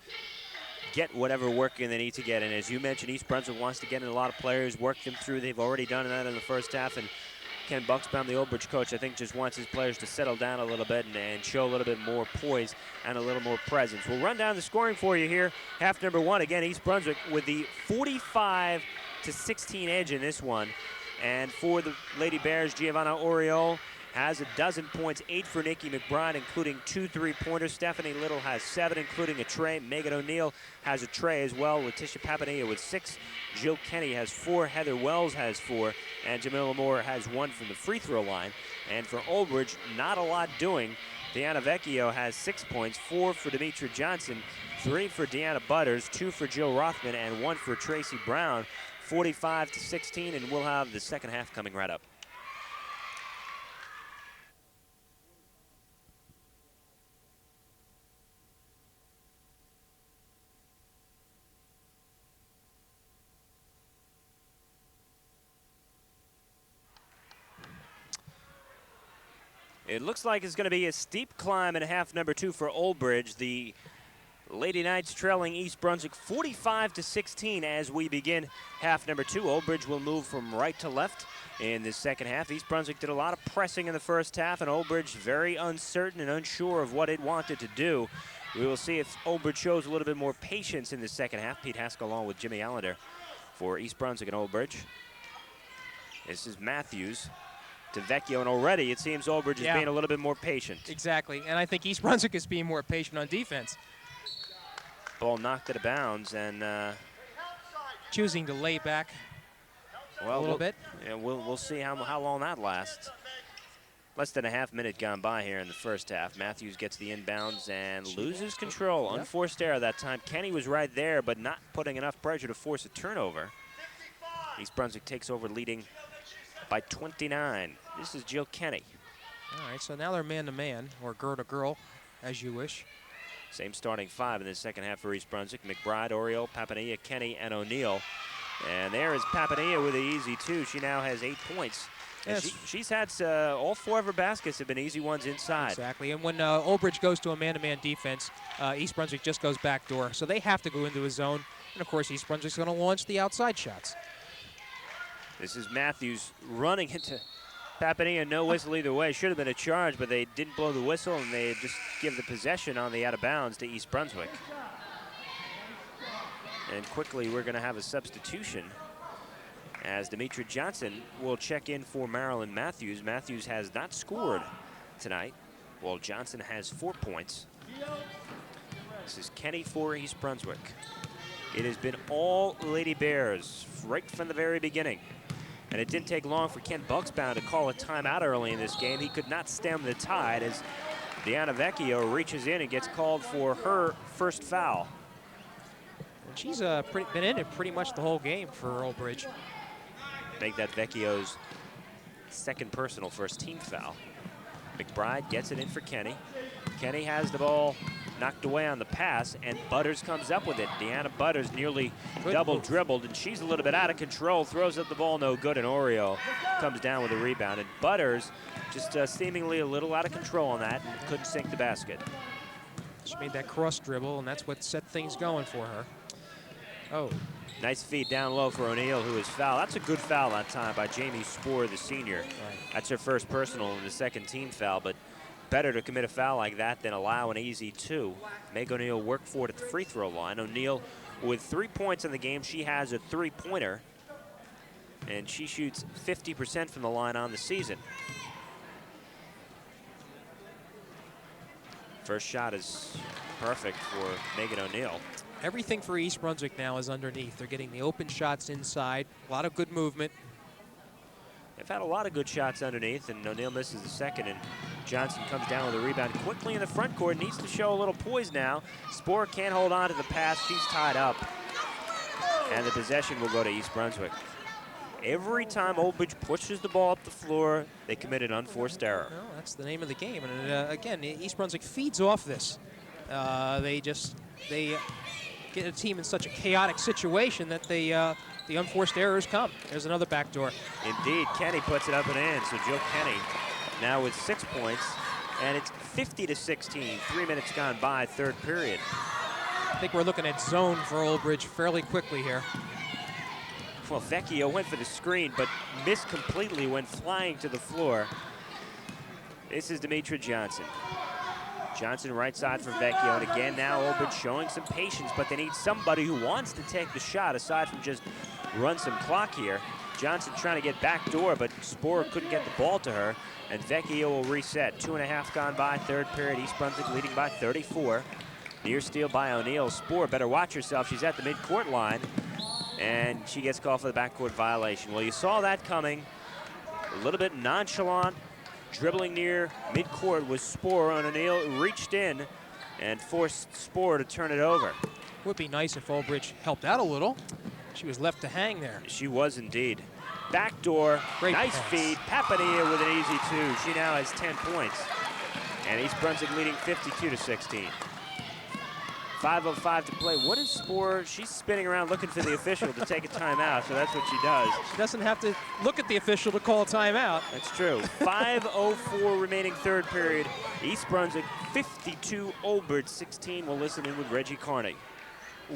get whatever work in they need to get. And as you mentioned, East Brunswick wants to get in a lot of players, work them through. They've already done that in the first half, and Ken Buxbaum, the Oldbridge coach, I think just wants his players to settle down a little bit and show a little bit more poise and a little more presence. We'll run down the scoring for you here. Half number 1, again, East Brunswick with the 45-16 edge in this one. And for the Lady Bears, Giovanna Oriole has a dozen points, 8 for Nikki McBride, including 2 3-pointers. Stephanie Little has 7, including a tray. Megan O'Neill has a tray as well. Letitia Papanilla with 6. Jill Kenny has 4. Heather Wells has 4. And Jamila Moore has 1 from the free throw line. And for Oldbridge, not a lot doing. Deanna Vecchio has 6 points, 4 for Demetra Johnson, 3 for Deanna Butters, 2 for Jill Rothman, and 1 for Tracy Brown. 45-16, and we'll have the second half coming right up. It looks like it's going to be a steep climb in half number 2 for Oldbridge. The Lady Knights trailing East Brunswick 45-16 as we begin half number 2. Oldbridge will move from right to left in the second half. East Brunswick did a lot of pressing in the first half, and Oldbridge very uncertain and unsure of what it wanted to do. We will see if Oldbridge shows a little bit more patience in the second half. Pete Haskell along with Jimmy Allinder for East Brunswick and Oldbridge. This is Matthews to Vecchio, and already it seems Oldbridge is being a little bit more patient. Exactly, and I think East Brunswick is being more patient on defense. Ball knocked out of bounds, and choosing to lay back a little bit. Yeah, we'll see how long that lasts. Less than a half minute gone by here in the first half. Matthews gets the inbounds and loses control. Yep. Unforced error that time. Kenny was right there, but not putting enough pressure to force a turnover. East Brunswick takes over, leading by 29. This is Jill Kenny. All right, so now they're man-to-man, or girl-to-girl, as you wish. Same starting 5 in the second half for East Brunswick. McBride, Oriole, Papanilla, Kenny, and O'Neill. And there is Papanilla with the easy 2. She now has 8 points. And she's had all 4 of her baskets have been easy ones inside. Exactly, and when Old Bridge goes to a man-to-man defense, East Brunswick just goes backdoor. So they have to go into a zone, and of course East Brunswick's going to launch the outside shots. This is Matthews running into Papadilla, no whistle either way. Should have been a charge, but they didn't blow the whistle, and they just give the possession on the out of bounds to East Brunswick. And quickly, we're going to have a substitution as Demetra Johnson will check in for Marilyn Matthews. Matthews has not scored tonight, while Johnson has 4 points. This is Kenny for East Brunswick. It has been all Lady Bears right from the very beginning. And it didn't take long for Ken Bucksbound to call a timeout early in this game. He could not stem the tide as Deanna Vecchio reaches in and gets called for her first foul. And she's been in it pretty much the whole game for Old Bridge. Make that Vecchio's second personal first team foul. McBride gets it in for Kenny. Kenny has the ball knocked away on the pass, and Butters comes up with it. Deanna Butters nearly double dribbled, and she's a little bit out of control, throws up the ball, no good, and Oreo comes down with a rebound. And Butters just seemingly a little out of control on that and couldn't sink the basket. She made that cross dribble, and that's what set things going for her. Oh. Nice feed down low for O'Neill, who is fouled. That's a good foul that time by Jamie Spoor, the senior. Right. That's her first personal and the second team foul, but better to commit a foul like that than allow an easy 2. Meg O'Neill worked for it at the free throw line. O'Neill with 3 points in the game. She has a 3-pointer, and she shoots 50% from the line on the season. First shot is perfect for Megan O'Neill. Everything for East Brunswick now is underneath. They're getting the open shots inside, a lot of good movement. They've had a lot of good shots underneath, and O'Neill misses the second, and Johnson comes down with a rebound quickly in the front court. Needs to show a little poise now. Spoor can't hold on to the pass. She's tied up, and the possession will go to East Brunswick. Every time Old Bridge pushes the ball up the floor, they commit an unforced error. Well, that's the name of the game, and again, East Brunswick feeds off this. They get a team in such a chaotic situation that the unforced errors come. There's another backdoor. Indeed, Kenny puts it up and in. So Jill Kenny now with 6 points, and it's 50-16. 3 minutes gone by, third period. I think we're looking at zone for Old Bridge fairly quickly here. Well, Vecchio went for the screen, but missed completely when flying to the floor. This is Demetra Johnson. Johnson right side for Vecchio, and again now Old Bridge showing some patience, but they need somebody who wants to take the shot aside from just run some clock here. Johnson trying to get back door, but Spoor couldn't get the ball to her, and Vecchio will reset. 2.5 gone by, third period. East Brunswick leading by 34. Near steal by O'Neill. Spoor better watch herself. She's at the midcourt line, and she gets called for the backcourt violation. Well, you saw that coming. A little bit nonchalant. Dribbling near midcourt was Spoor, and O'Neill reached in and forced Spoor to turn it over. Would be nice if Old Bridge helped out a little. She was left to hang there. She was indeed. Backdoor, nice pass. feed. Papadilla with an easy 2. She now has 10 points. And East Brunswick leading 52-16. 5:05 to play. What is Spoor? She's spinning around looking for the official to take a timeout, so that's what she does. She doesn't have to look at the official to call a timeout. That's true. 5:04 remaining third period. East Brunswick 52, Old Bridge 16. We'll listen in with Reggie Carney.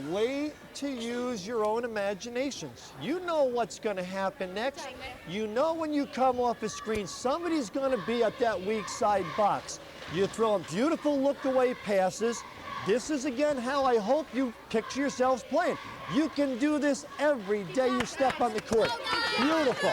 Way to use your own imaginations. You know what's going to happen next. You know when you come off a screen, somebody's going to be at that weak side box. You throw them beautiful look-away passes. This is, again, how I hope you picture yourselves playing. You can do this every day you step on the court. Beautiful.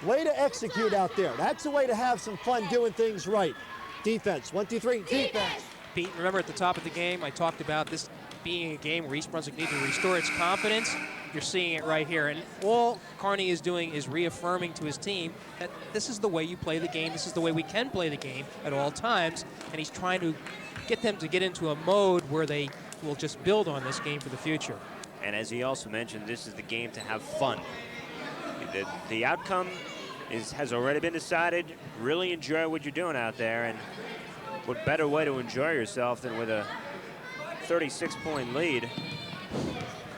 Way to execute out there. That's a way to have some fun doing things right. Defense, 1, 2, 3, defense. Pete, remember at the top of the game, I talked about this being a game where East Brunswick needs to restore its confidence. You're seeing it right here. And all Carney is doing is reaffirming to his team that this is the way you play the game. This is the way we can play the game at all times. And he's trying to get them to get into a mode where they will just build on this game for the future. And as he also mentioned, this is the game to have fun. The outcome has already been decided. Really enjoy what you're doing out there, and what better way to enjoy yourself than with a 36-point lead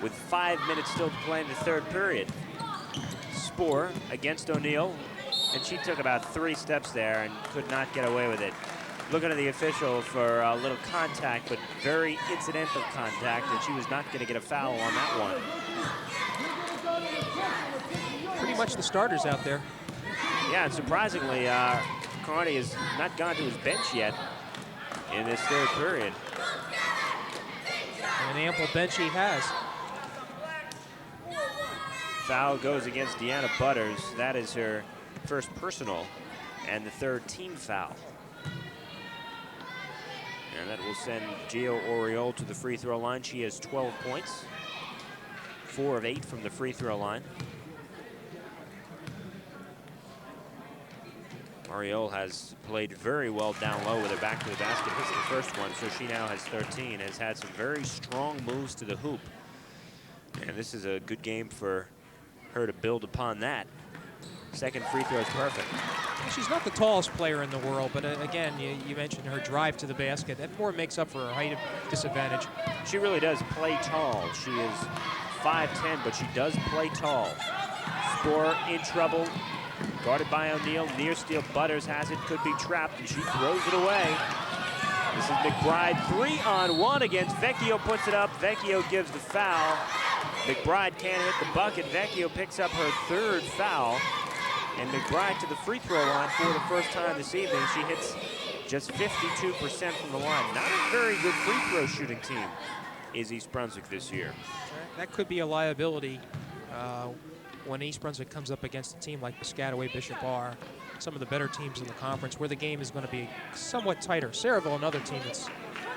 with 5 minutes still to play in the third period. Spoor against O'Neill. And she took about 3 steps there and could not get away with it. Looking at the official for a little contact, but very incidental contact, and she was not going to get a foul on that one. Pretty much the starters out there. Yeah, and surprisingly, Carney has not gone to his bench yet in this third period. An ample bench he has. Foul goes against Deanna Butters. That is her first personal and the 3rd team foul. And that will send Gio Oriole to the free throw line. She has 12 points, 4 of 8 from the free throw line. Oriole has played very well down low with her back to the basket. Hits the first one, so she now has 13. Has had some very strong moves to the hoop. And this is a good game for her to build upon that. Second free throw is perfect. She's not the tallest player in the world, but again, you mentioned her drive to the basket. That more makes up for her height disadvantage. She really does play tall. She is 5'10", but she does play tall. Sporer in trouble. Guarded by O'Neal. Near steal. Butters has it. Could be trapped, and she throws it away. This is McBride. 3-on-1 against Vecchio. Puts it up. Vecchio gives the foul. McBride can't hit the bucket. Vecchio picks up her 3rd foul. And McBride to the free throw line for the first time this evening. She hits just 52% from the line. Not a very good free throw shooting team is East Brunswick this year. That could be a liability when East Brunswick comes up against a team like Piscataway, Bishop R, some of the better teams in the conference, where the game is going to be somewhat tighter. Saraville, another team that's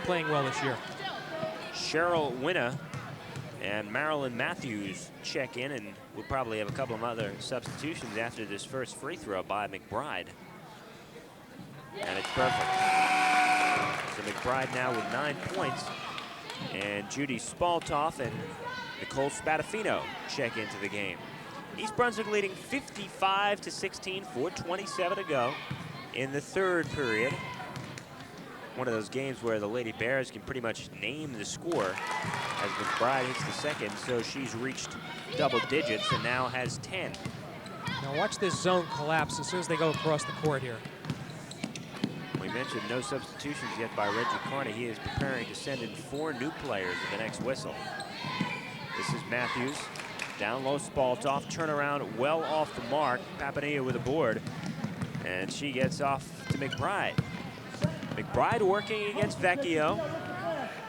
playing well this year. Cheryl Winna and Marilyn Matthews check in, and we'll probably have a couple of other substitutions after this first free throw by McBride. And it's perfect. So McBride now with 9 points, and Judy Spaltoff and Nicole Spadafino check into the game. East Brunswick leading 55-16, 4:27 to go in the 3rd period. One of those games where the Lady Bears can pretty much name the score as McBride hits the second, so she's reached double digits and now has 10. Now watch this zone collapse as soon as they go across the court here. We mentioned no substitutions yet by Reggie Carney. He is preparing to send in 4 new players at the next whistle. This is Matthews. Down low, Spaltoff. Turnaround well off the mark. Papanilla with a board. And she gets off to McBride. McBride working against Vecchio.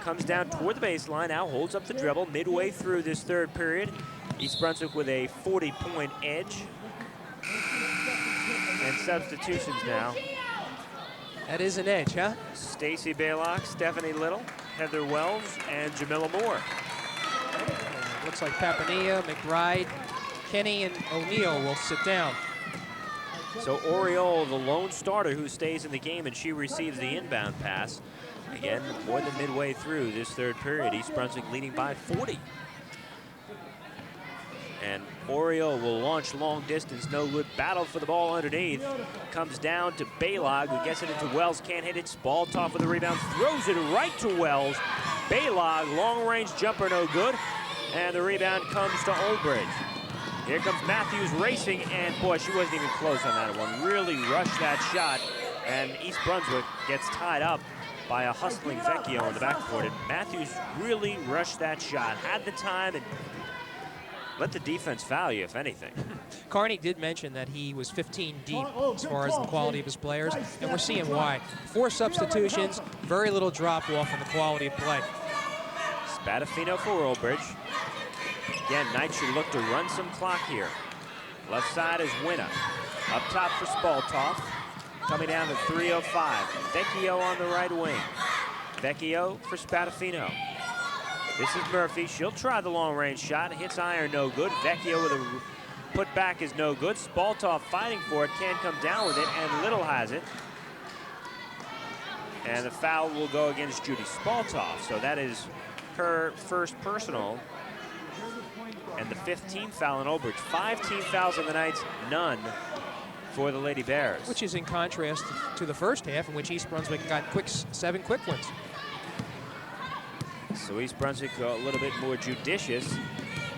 Comes down toward the baseline. Now holds up the dribble midway through this 3rd period. East Brunswick with a 40-point edge. And substitutions now. That is an edge, huh? Stacy Baylock, Stephanie Little, Heather Wells, and Jamila Moore. Looks like Papanilla, McBride, Kenny, and O'Neal will sit down. So Oriole, the lone starter who stays in the game, and she receives the inbound pass. Again, more than midway through this 3rd period, East Brunswick leading by 40. And Oriole will launch long distance, no good. Battle for the ball underneath. Comes down to Baylog, who gets it into Wells, can't hit it. Spaltoff with the rebound, throws it right to Wells. Baylog, long range jumper, no good. And the rebound comes to Oldbridge. Here comes Matthews racing, and boy, she wasn't even close on that one. Really rushed that shot, and East Brunswick gets tied up by a hustling Vecchio in the backcourt. And Matthews really rushed that shot, had the time, and let the defense foul you, if anything. Carney did mention that he was 15 deep as far as the quality of his players, and we're seeing why. 4 substitutions, very little drop-off in the quality of play. Spadafino for Oldbridge. Again, Knight should look to run some clock here. Left side is Winna. Up top for Spaltoff. Coming down to 3:05. Vecchio on the right wing. Vecchio for Spadafino. This is Murphy. She'll try the long-range shot. Hits iron, no good. Vecchio with a put back is no good. Spaltoff fighting for it. Can't come down with it, and Little has it. And the foul will go against Judy Spaltoff. So that is her first personal. And the 15th foul in Oldbridge. 5 team fouls on the Knights, none for the Lady Bears. Which is in contrast to the first half, in which East Brunswick got 7 quick ones. So East Brunswick a little bit more judicious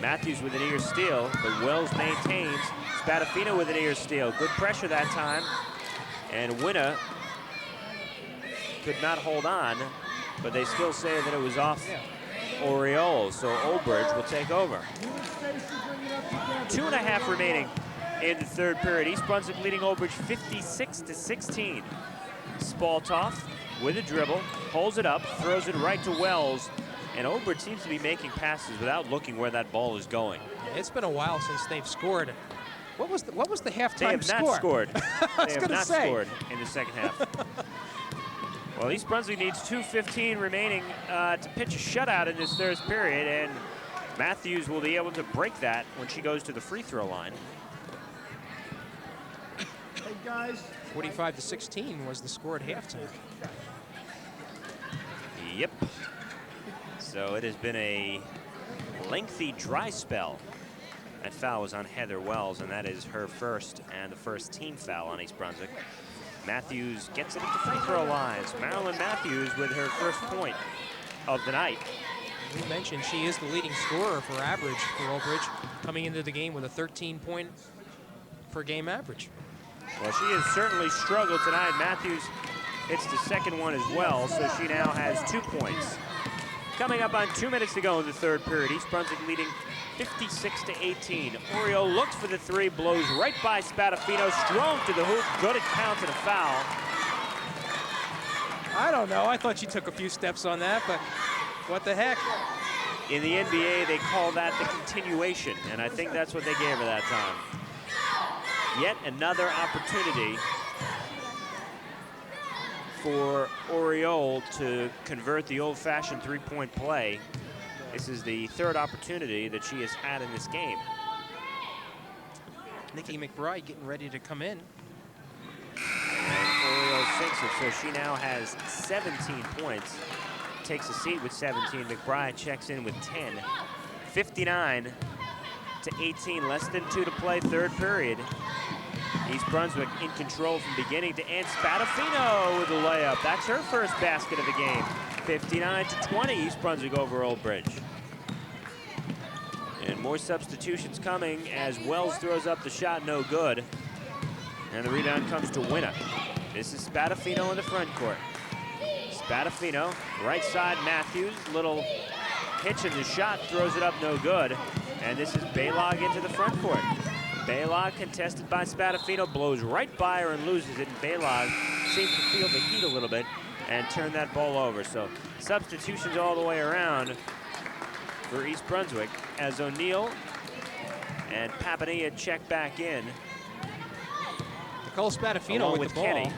Matthews with an ear steal, but Wells maintains. Spadafino with an ear steal. Good pressure that time. And Winner could not hold on, but they still say that it was off Oriole, so Old Bridge will take over. 2.5 remaining in the third period. East Brunswick leading Old Bridge 56-16. Spaltoff with a dribble, holds it up, throws it right to Wells, and Old Bridge seems to be making passes without looking where that ball is going. It's been a while since they've scored. What was the halftime They have score? not scored. I They have not scored in the second half. Well, East Brunswick needs 2:15 remaining to pitch a shutout in this third period, and Matthews will be able to break that when she goes to the free throw line. Hey, guys. 45-16 was the score at halftime. Yep. So it has been a lengthy dry spell. That foul was on Heather Wells, and that is her first and the first team foul on East Brunswick. Matthews gets it at the free throw lines. Marilyn Matthews with her first point of the night. We mentioned she is the leading scorer for average for Old Bridge, coming into the game with a 13-point per game average. Well, she has certainly struggled tonight. Matthews hits the second one as well, so she now has 2 points. Coming up on 2 minutes to go in the third period, East Brunswick leading 56-18. Oriole looks for the three, blows right by Spadafino, strong to the hoop, good at count and a foul. I don't know, I thought she took a few steps on that, but what the heck? In the NBA, they call that the continuation, and I think that's what they gave her that time. Yet another opportunity for Oriole to convert the old-fashioned three-point play. This is the third opportunity that she has had in this game. Nikki McBride getting ready to come in. And Oriole sinks it, so she now has 17 points. Takes a seat with 17. McBride checks in with 10. 59-18, less than 2 to play, third period. East Brunswick in control from beginning to end. Spadafino with the layup. That's her first basket of the game. 59-20, East Brunswick over Old Bridge. And more substitutions coming as Wells throws up the shot, no good. And the rebound comes to Winner. This is Spadafino in the front court. Spadafino, right side Matthews, little hitch in the shot, throws it up, no good. And this is Baylog into the front court. Baylog contested by Spadafino, blows right by her and loses it. And Baylog seems to feel the heat a little bit and turn that ball over. So substitutions all the way around for East Brunswick as O'Neill and Papania check back in. Nicole Spadafino Along with with the ball. Kenny.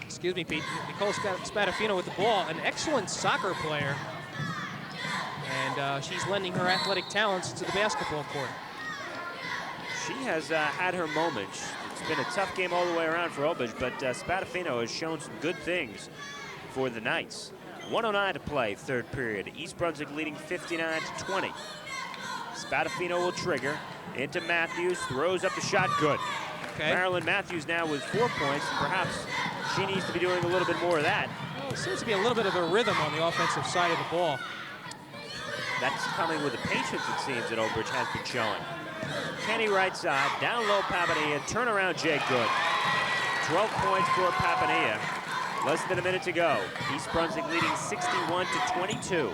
Excuse me, Pete. Nicole Spadafino with the ball, an excellent soccer player. And she's lending her athletic talents to the basketball court. She has had her moments. It's been a tough game all the way around for Old Bridge, but Spadafino has shown some good things for the Knights. 1:09 to play, third period. East Brunswick leading 59-20. Spadafino will trigger into Matthews, throws up the shot, good. Okay. Marilyn Matthews now with 4 points. Perhaps she needs to be doing a little bit more of that. Well, it seems to be a little bit of a rhythm on the offensive side of the ball. That's coming with the patience, it seems, that Old Bridge has been showing. Kenny right side, down low Papania, turnaround Jake good. 12 points for Papania. Less than a minute to go. East Brunswick leading 61-22.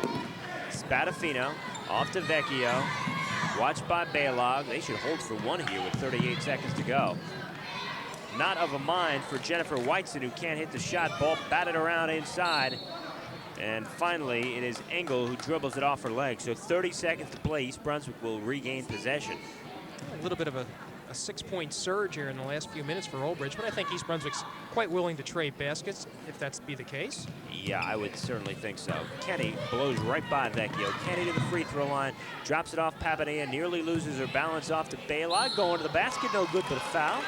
Spadafino off to Vecchio. Watched by Baylog. They should hold for one here with 38 seconds to go. Not of a mind for Jennifer Whiteson, who can't hit the shot. Ball batted around inside. And finally, it is Engel who dribbles it off her leg. So 30 seconds to play. East Brunswick will regain possession. A little bit of a 6-point surge here in the last few minutes for Old Bridge, but I think East Brunswick's quite willing to trade baskets, if that's to be the case. Yeah, I would certainly think so. Kenny blows right by Vecchio. Kenny to the free throw line, drops it off Papania, nearly loses her balance off to Baylog. Going to the basket, no good, but a foul.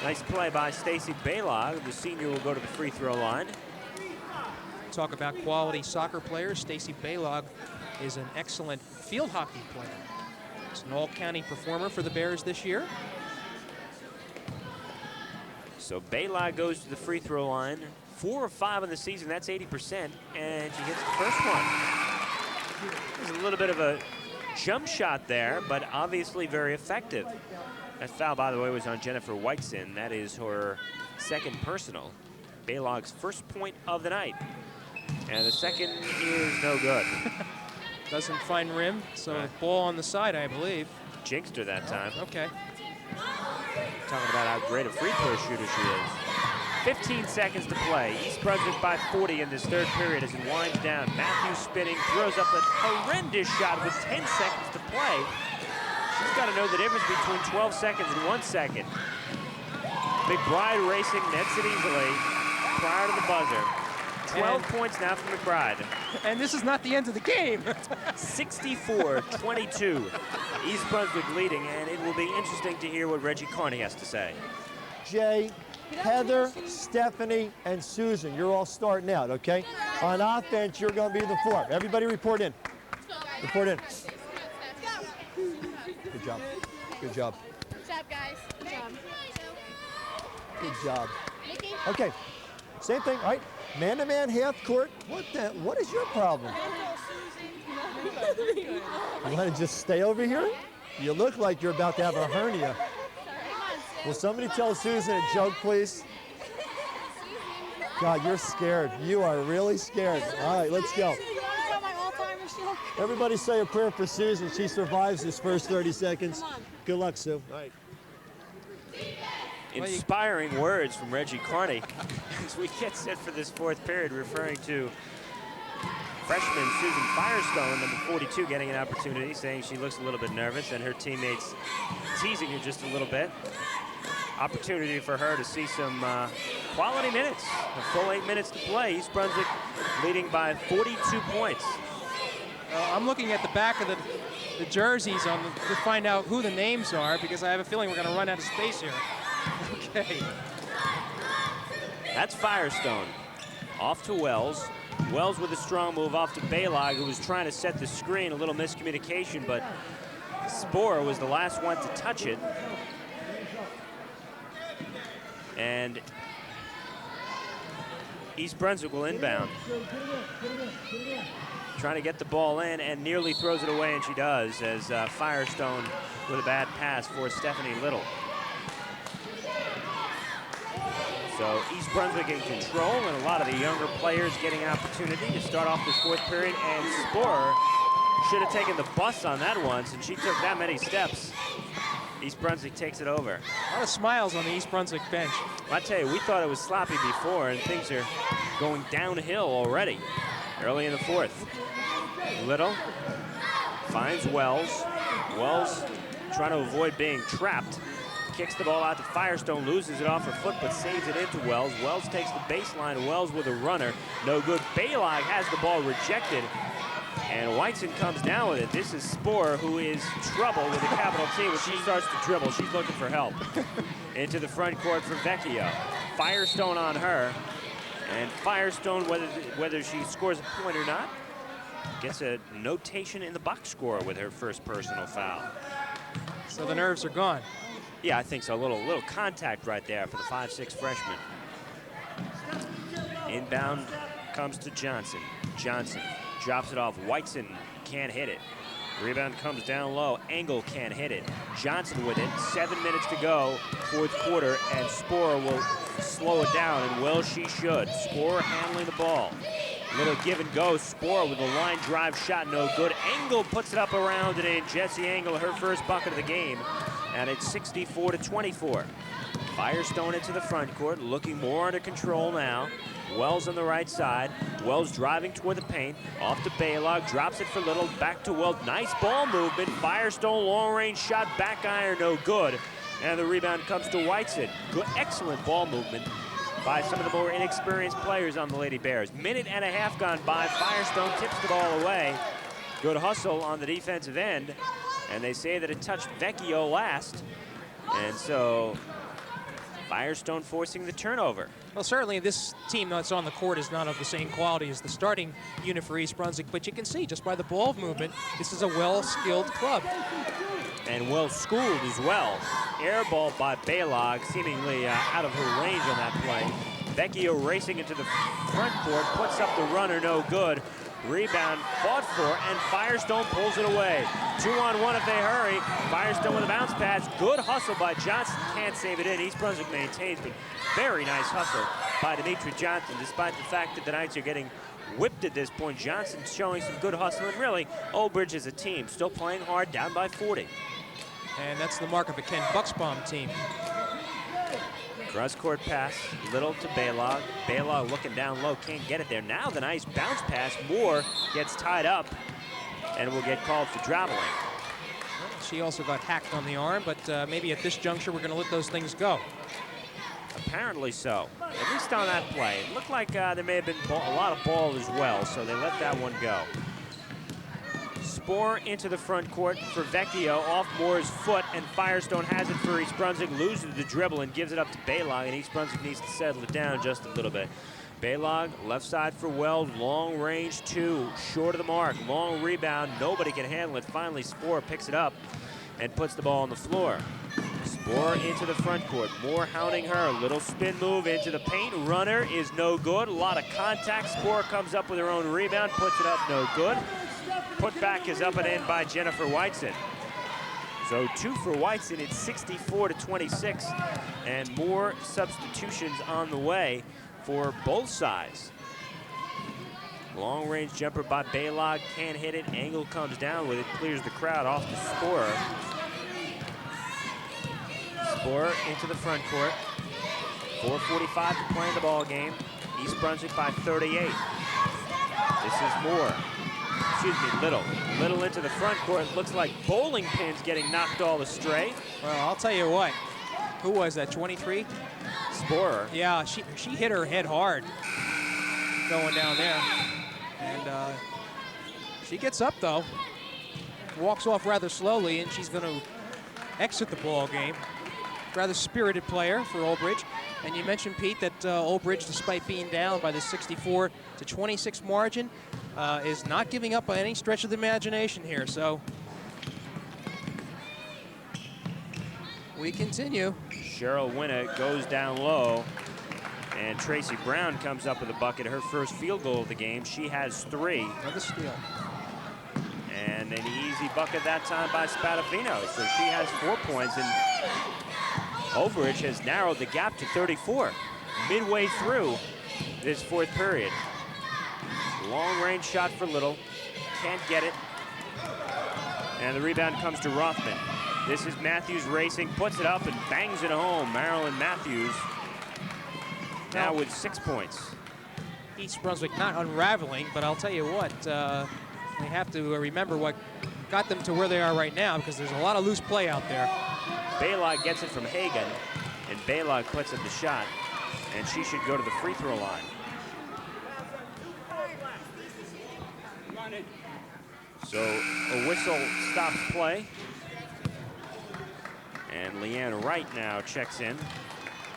Nice play by Stacy Baylog. The senior will go to the free throw line. Talk about quality soccer players. Stacy Baylog is an excellent field hockey player. He's an all-county performer for the Bears this year. So Baylog goes to the free throw line. 4 of 5 in the season, that's 80%, and she hits the first one. There's a little bit of a jump shot there, but obviously very effective. That foul, by the way, was on Jennifer Whiteson. That is her second personal. Balog's first point of the night. And the second is no good. Doesn't find rim, so ball on the side, I believe. Jinxed her that time. Okay. Talking about how great a free throw shooter she is. 15 seconds to play. East Brunswick by 40 in this third period as it winds down. Matthews spinning, throws up a horrendous shot with 10 seconds to play. She's got to know the difference between 12 seconds and 1 second. McBride racing, nets it easily prior to the buzzer. 12 points now for McBride. And this is not the end of the game. 64-22. East Brunswick leading, and it will be interesting to hear what Reggie Carney has to say. Jay, Heather, Stephanie, and Susan, you're all starting out, okay? On offense, you're going to be the four. Everybody report in. Report in. Good job. Good job. Good job, guys. Good job. Good job. Okay, same thing, all right? Man-to-man, half court. What is your problem? You want to just stay over here? You look like you're about to have a hernia. Will somebody tell Susan a joke, please? God, you're scared. You are really scared. All right, let's go. Everybody say a prayer for Susan. She survives this first 30 seconds. Good luck, Sue. All right. Inspiring words from Reggie Carney as we get set for this fourth period, referring to freshman Susan Firestone, number 42, getting an opportunity, saying she looks a little bit nervous and her teammates teasing her just a little bit. Opportunity for her to see some quality minutes. A full 8 minutes to play. East Brunswick leading by 42 points. I'm looking at the back of the jerseys to find out who the names are, because I have a feeling we're going to run out of space here. Okay. That's Firestone. Off to Wells. Wells with a strong move off to Balog, who was trying to set the screen. A little miscommunication, but Sporer was the last one to touch it. And East Brunswick will inbound. Trying to get the ball in and nearly throws it away, and she does, as Firestone with a bad pass for Stephanie Little. So East Brunswick in control, and a lot of the younger players getting an opportunity to start off this fourth period, and Sporer should have taken the bus on that one since she took that many steps. East Brunswick takes it over. A lot of smiles on the East Brunswick bench. I tell you, we thought it was sloppy before, and things are going downhill already early in the fourth. Little finds Wells. Wells trying to avoid being trapped. Kicks the ball out to Firestone, loses it off her foot, but saves it into Wells. Wells takes the baseline. Wells with a runner. No good. Balog has the ball rejected, and Whiteson comes down with it. This is Sporer, who is trouble with a capital T. When she starts to dribble, she's looking for help. Into the front court for Vecchio. Firestone on her. And Firestone, whether she scores a point or not, gets a notation in the box score with her first personal foul. So the nerves are gone. Yeah, I think so. A little contact right there for the 5'6" freshman. Inbound comes to Johnson. Johnson drops it off. Whiteson can't hit it. Rebound comes down low. Engel can't hit it. Johnson with it. 7 minutes to go, fourth quarter, and Sporer will slow it down, and well she should. Sporer handling the ball. Little give and go. Sporer with a line drive shot, no good. Engel puts it up around it in. Jessie Engel, her first bucket of the game. And it's 64-24. Firestone into the front court, looking more under control now. Wells on the right side. Wells driving toward the paint. Off to Balog, drops it for Little, back to Wells. Nice ball movement. Firestone long range shot, back iron, no good. And the rebound comes to Whiteson. Good, excellent ball movement by some of the more inexperienced players on the Lady Bears. Minute and a half gone by. Firestone tips the ball away. Good hustle on the defensive end. And they say that it touched Vecchio last. And so Firestone forcing the turnover. Well, certainly this team that's on the court is not of the same quality as the starting unit for East Brunswick, but you can see just by the ball movement, this is a well-skilled club. And well-schooled as well. Air ball by Balog, seemingly out of her range on that play. Vecchio racing into the front court, puts up the runner, no good. Rebound fought for, and Firestone pulls it away. 2-on-1 if they hurry. Firestone with a bounce pass. Good hustle by Johnson. Can't save it in. East Brunswick maintains, but very nice hustle by Dimitri Johnson, despite the fact that the Knights are getting whipped at this point. Johnson's showing some good hustle, and really, Old Bridge as a team still playing hard, down by 40. And that's the mark of a Ken Bucksbaum team. Cross-court pass, Little to Baylog. Baylog looking down low, can't get it there. Now the nice bounce pass. Moore gets tied up and will get called for traveling. She also got hacked on the arm, but maybe at this juncture we're going to let those things go. Apparently so, at least on that play. It looked like there may have been a lot of ball as well, so they let that one go. Spoor into the front court for Vecchio, off Moore's foot, and Firestone has it for East Brunswick, loses the dribble and gives it up to Baylog, and East Brunswick needs to settle it down just a little bit. Baylog, left side for Wells, long range two, short of the mark, long rebound, nobody can handle it. Finally, Spoor picks it up and puts the ball on the floor. Spoor into the front court, Moore hounding her, little spin move into the paint, runner is no good, a lot of contact. Spoor comes up with her own rebound, puts it up, no good. Put back is up and in by Jennifer Whiteson. So 2 for Whiteson, it's 64-26, and more substitutions on the way for both sides. Long range jumper by Baylog, can't hit it, Angle comes down with it, clears the crowd off to Spoor. Spoor into the front court. 4:45 to play in the ball game. East Brunswick by 38. This is Moore. Excuse me, Little. Little into the front court. Looks like bowling pins getting knocked all astray. Well, I'll tell you what. Who was that, 23? Sporer. Yeah, she hit her head hard going down there. And she gets up, though. Walks off rather slowly, and she's going to exit the ball game. Rather spirited player for Old Bridge. And you mentioned, Pete, that Old Bridge, despite being down by the 64-26 margin, is not giving up by any stretch of the imagination here. So we continue. Cheryl Winna goes down low, and Tracy Brown comes up with a bucket, her first field goal of the game. She has 3. Another steal. And an easy bucket that time by Spadafino. So she has 4 points, and Old Bridge has narrowed the gap to 34 midway through this 4th period. Long range shot for Little, can't get it. And the rebound comes to Rothman. This is Matthews racing, puts it up and bangs it home. Marilyn Matthews now with 6 points. East Brunswick not unraveling, but I'll tell you what, we have to remember what got them to where they are right now, because there's a lot of loose play out there. Baylog gets it from Hagan, and Baylog puts up the shot, and she should go to the free throw line. So a whistle stops play, and Leanne Wright now checks in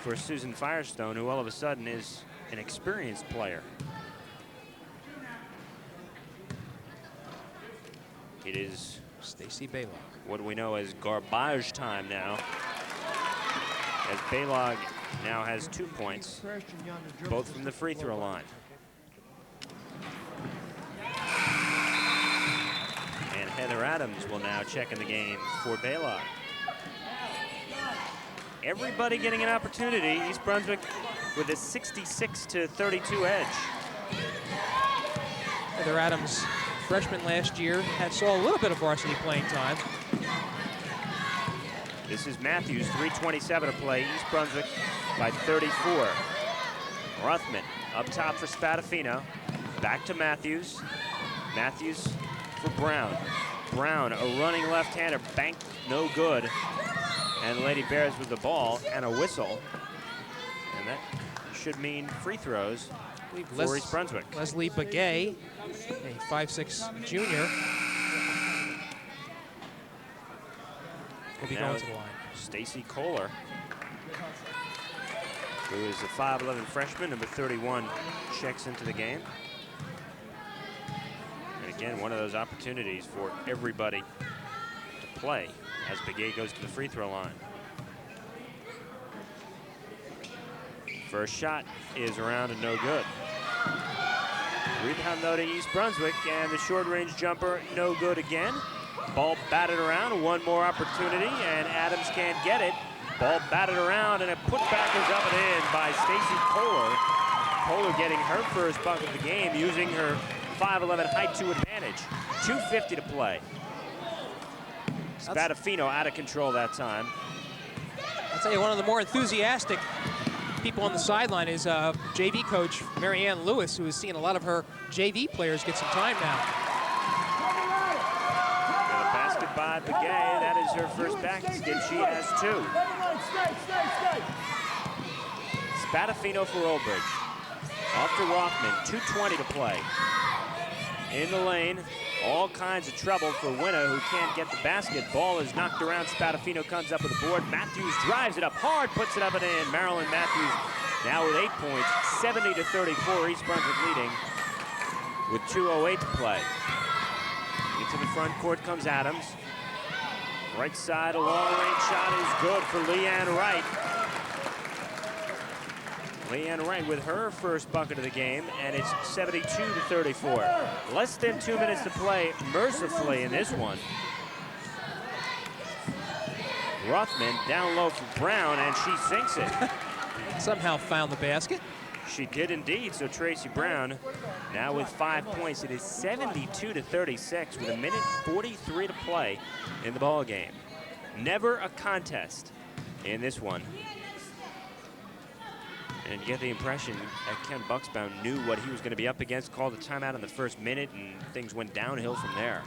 for Susan Firestone, who all of a sudden is an experienced player. It is Stacy Baylog. What we know as garbage time now, as Baylog now has 2 points, both from the free throw line. And Heather Adams will now check in the game for Baylog. Everybody getting an opportunity. East Brunswick with a 66-32 edge. Heather Adams, freshman last year, saw a little bit of varsity playing time. This is Matthews, 3:27 to play. East Brunswick by 34. Rothman up top for Spadafino. Back to Matthews. Matthews for Brown. Brown, a running left-hander, banked, no good. And the Lady Bears with the ball and a whistle. And that should mean free throws for East Brunswick. Leslie Begay, a 5'6" junior, will be going to the line. Stacy Kohler, who is a 5'11" freshman, number 31, checks into the game. And again, one of those opportunities for everybody to play as Begay goes to the free throw line. First shot is around and no good. Rebound though to East Brunswick, and the short-range jumper no good again. Ball batted around, one more opportunity, and Adams can't get it. Ball batted around, and a putback is up and in by Stacy Kohler. Kohler getting her first bucket of the game, using her 5'11" height to advantage. 2:50 to play. Spadafino out of control that time. I'll tell you, one of the more enthusiastic people on the sideline is JV coach Marianne Lewis, who is seeing a lot of her JV players get some time now. And a basket by Begay. That is her first basket. She has 2. Spadafino for Old Bridge. Off to Rothman, 2:20 to play. In the lane, all kinds of trouble for Winna, who can't get the basket. Ball is knocked around. Spadafino comes up with the board. Matthews drives it up hard, puts it up and in. Marilyn Matthews now with 8 points, 70-34. East Brunswick leading with 2:08 to play. Into the front court comes Adams. Right side, a long-range shot is good for Leanne Wright. Leanne Wright with her first bucket of the game, and it's 72-34. Less than 2 minutes to play, mercifully, in this one. Rothman down low for Brown, and she sinks it. Somehow found the basket. She did indeed, so Tracy Brown now with 5 points. It is 72-36 with 1:43 to play in the ball game. Never a contest in this one. And you get the impression that Ken Bucksbaum knew what he was going to be up against, called a timeout in the first minute, and things went downhill from there.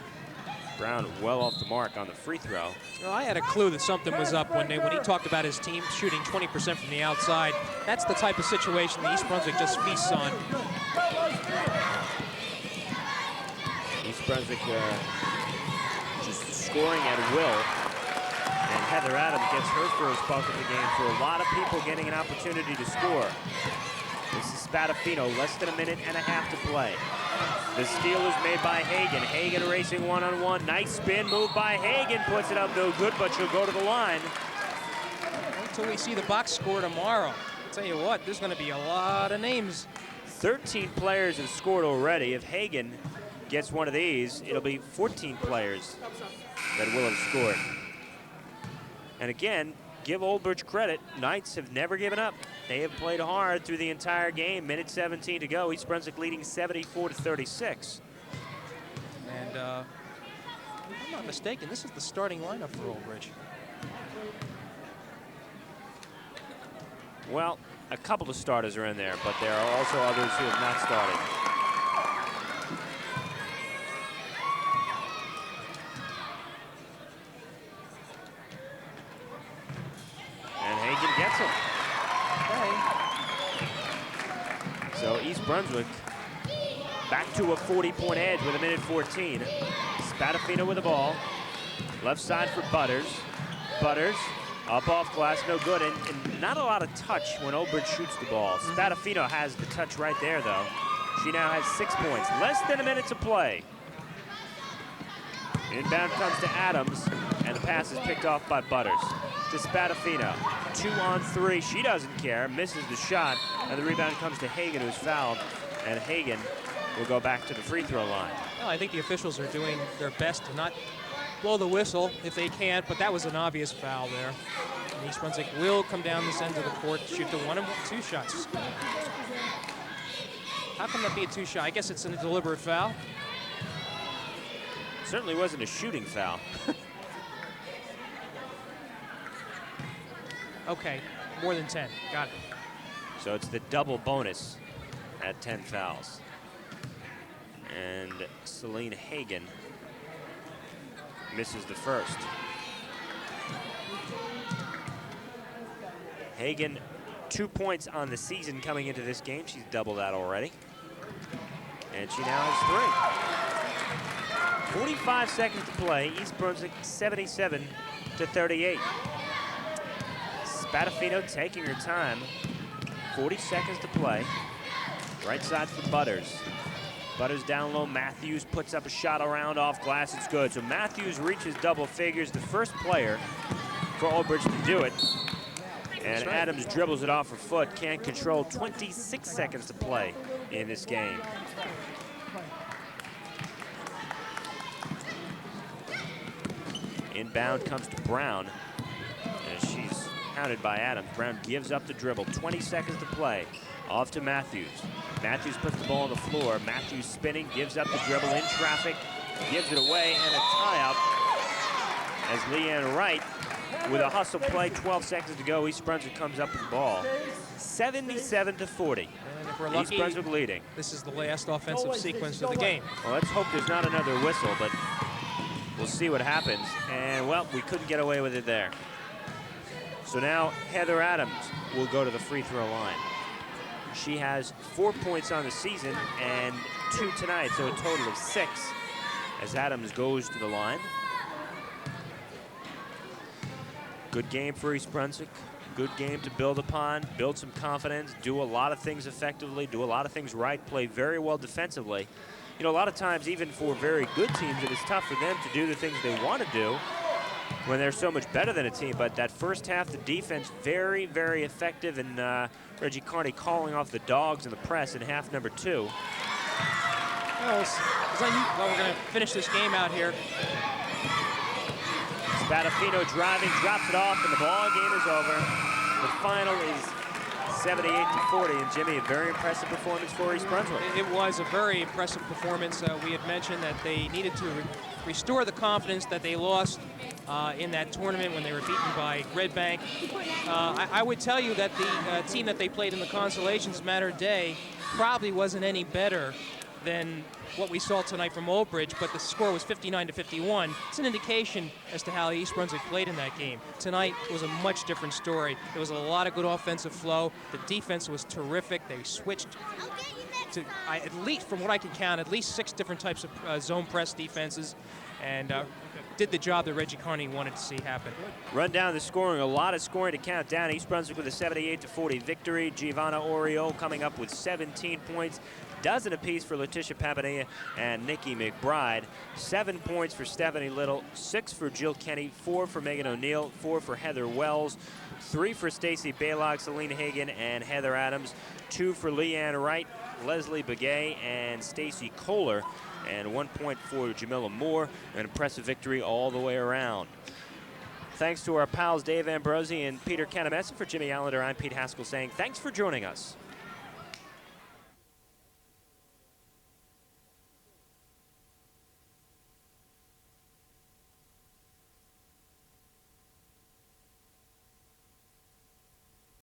Brown well off the mark on the free throw. Well, I had a clue that something was up when he talked about his team shooting 20% from the outside. That's the type of situation that East Brunswick just feasts on. East Brunswick just scoring at will. And Heather Adams gets her first bucket of the game, for a lot of people getting an opportunity to score. This is Spadafino, less than 1.5 minutes to play. The steal is made by Hagan. Hagan racing one-on-one. Nice spin move by Hagan. Puts it up no good, but she'll go to the line. Until we see the box score tomorrow. I'll tell you what, there's going to be a lot of names. 13 players have scored already. If Hagan gets one of these, it'll be 14 players that will have scored. And again, give Old Bridge credit. Knights have never given up. They have played hard through the entire game. Minute 17 to go. East Brunswick leading 74-36. And if I'm not mistaken, this is the starting lineup for Old Bridge. Well, a couple of starters are in there, but there are also others who have not started. Gets him. Okay. So East Brunswick back to a 40-point edge with 1:14. Spadafino with the ball. Left side for Butters. Butters up off glass, no good, and not a lot of touch when Old Bridge shoots the ball. Spadafino has the touch right there, though. She now has 6 points. Less than 1 minute to play. Inbound comes to Adams, and the pass is picked off by Butters. To Spadafino, 2-on-3, she doesn't care, misses the shot, and the rebound comes to Hagan, who's fouled, and Hagan will go back to the free throw line. Well, I think the officials are doing their best to not blow the whistle if they can't, but that was an obvious foul there. And East Brunswick will come down this end of the court, shoot the 1 and 2 shots. How can that be a 2 shot? I guess it's a deliberate foul. Certainly wasn't a shooting foul. Okay, more than 10. Got it. So it's the double bonus at 10 fouls. And Celine Hagan misses the first. Hagan, 2 points on the season coming into this game. She's doubled that already. And she now has 3. 45 seconds to play. East Brunswick 77-38. Spadafino taking her time. 40 seconds to play. Right side for Butters. Butters down low. Matthews puts up a shot around off glass. It's good. So Matthews reaches double figures. The first player for Old Bridge to do it. And Adams dribbles it off her foot. Can't control. 26 seconds to play in this game. Inbound comes to Brown, and she's hounded by Adams. Brown gives up the dribble. 20 seconds to play. Off to Matthews. Matthews puts the ball on the floor. Matthews spinning, gives up the dribble in traffic, gives it away, and a tie-up as Leanne Wright, with a hustle play, 12 seconds to go, East Brunswick comes up with the ball. 77-40. And if we're lucky, East Brunswick leading. this is the last offensive sequence of the game. Well, let's hope there's not another whistle, but we'll see what happens. And, well, we couldn't get away with it there. So now Heather Adams will go to the free throw line. She has 4 points on the season and 2 tonight, so a total of 6 as Adams goes to the line. Good game for East Brunswick. Good game to build upon, build some confidence, do a lot of things effectively, do a lot of things right, play very well defensively. You know, a lot of times, even for very good teams, it is tough for them to do the things they want to do when they're so much better than a team. But that first half, the defense, very, very effective, and Reggie Carney calling off the dogs in the press in half number 2. Well, we're going to finish this game out here. Spadafino driving, drops it off, and the ball game is over. The final is 78-40, and Jimmy, a very impressive performance for East Brunswick. It was a very impressive performance. We had mentioned that they needed to restore the confidence that they lost in that tournament when they were beaten by Red Bank. I would tell you that the team that they played in the Consolations Matter Day probably wasn't any better than what we saw tonight from Old Bridge, but the score was 59-51. It's an indication as to how East Brunswick played in that game. Tonight was a much different story. There was a lot of good offensive flow. The defense was terrific. They switched to, at least from what I can count, at least 6 different types of zone press defenses, and did the job that Reggie Carney wanted to see happen. Run down the scoring, a lot of scoring to count down. East Brunswick with a 78-40 victory. Giovanna Oriole coming up with 17 points. Dozen apiece for Letitia Papadea and Nikki McBride. 7 points for Stephanie Little, 6 for Jill Kenny, 4 for Megan O'Neill, 4 for Heather Wells, 3 for Stacy Baylog, Celine Hagan, and Heather Adams, 2 for Leanne Wright, Leslie Begay, and Stacy Kohler, and 1 point for Jamila Moore. An impressive victory all the way around. Thanks to our pals Dave Ambrosi and Peter Canamessa. For Jimmy Allinder, I'm Pete Haskell saying thanks for joining us.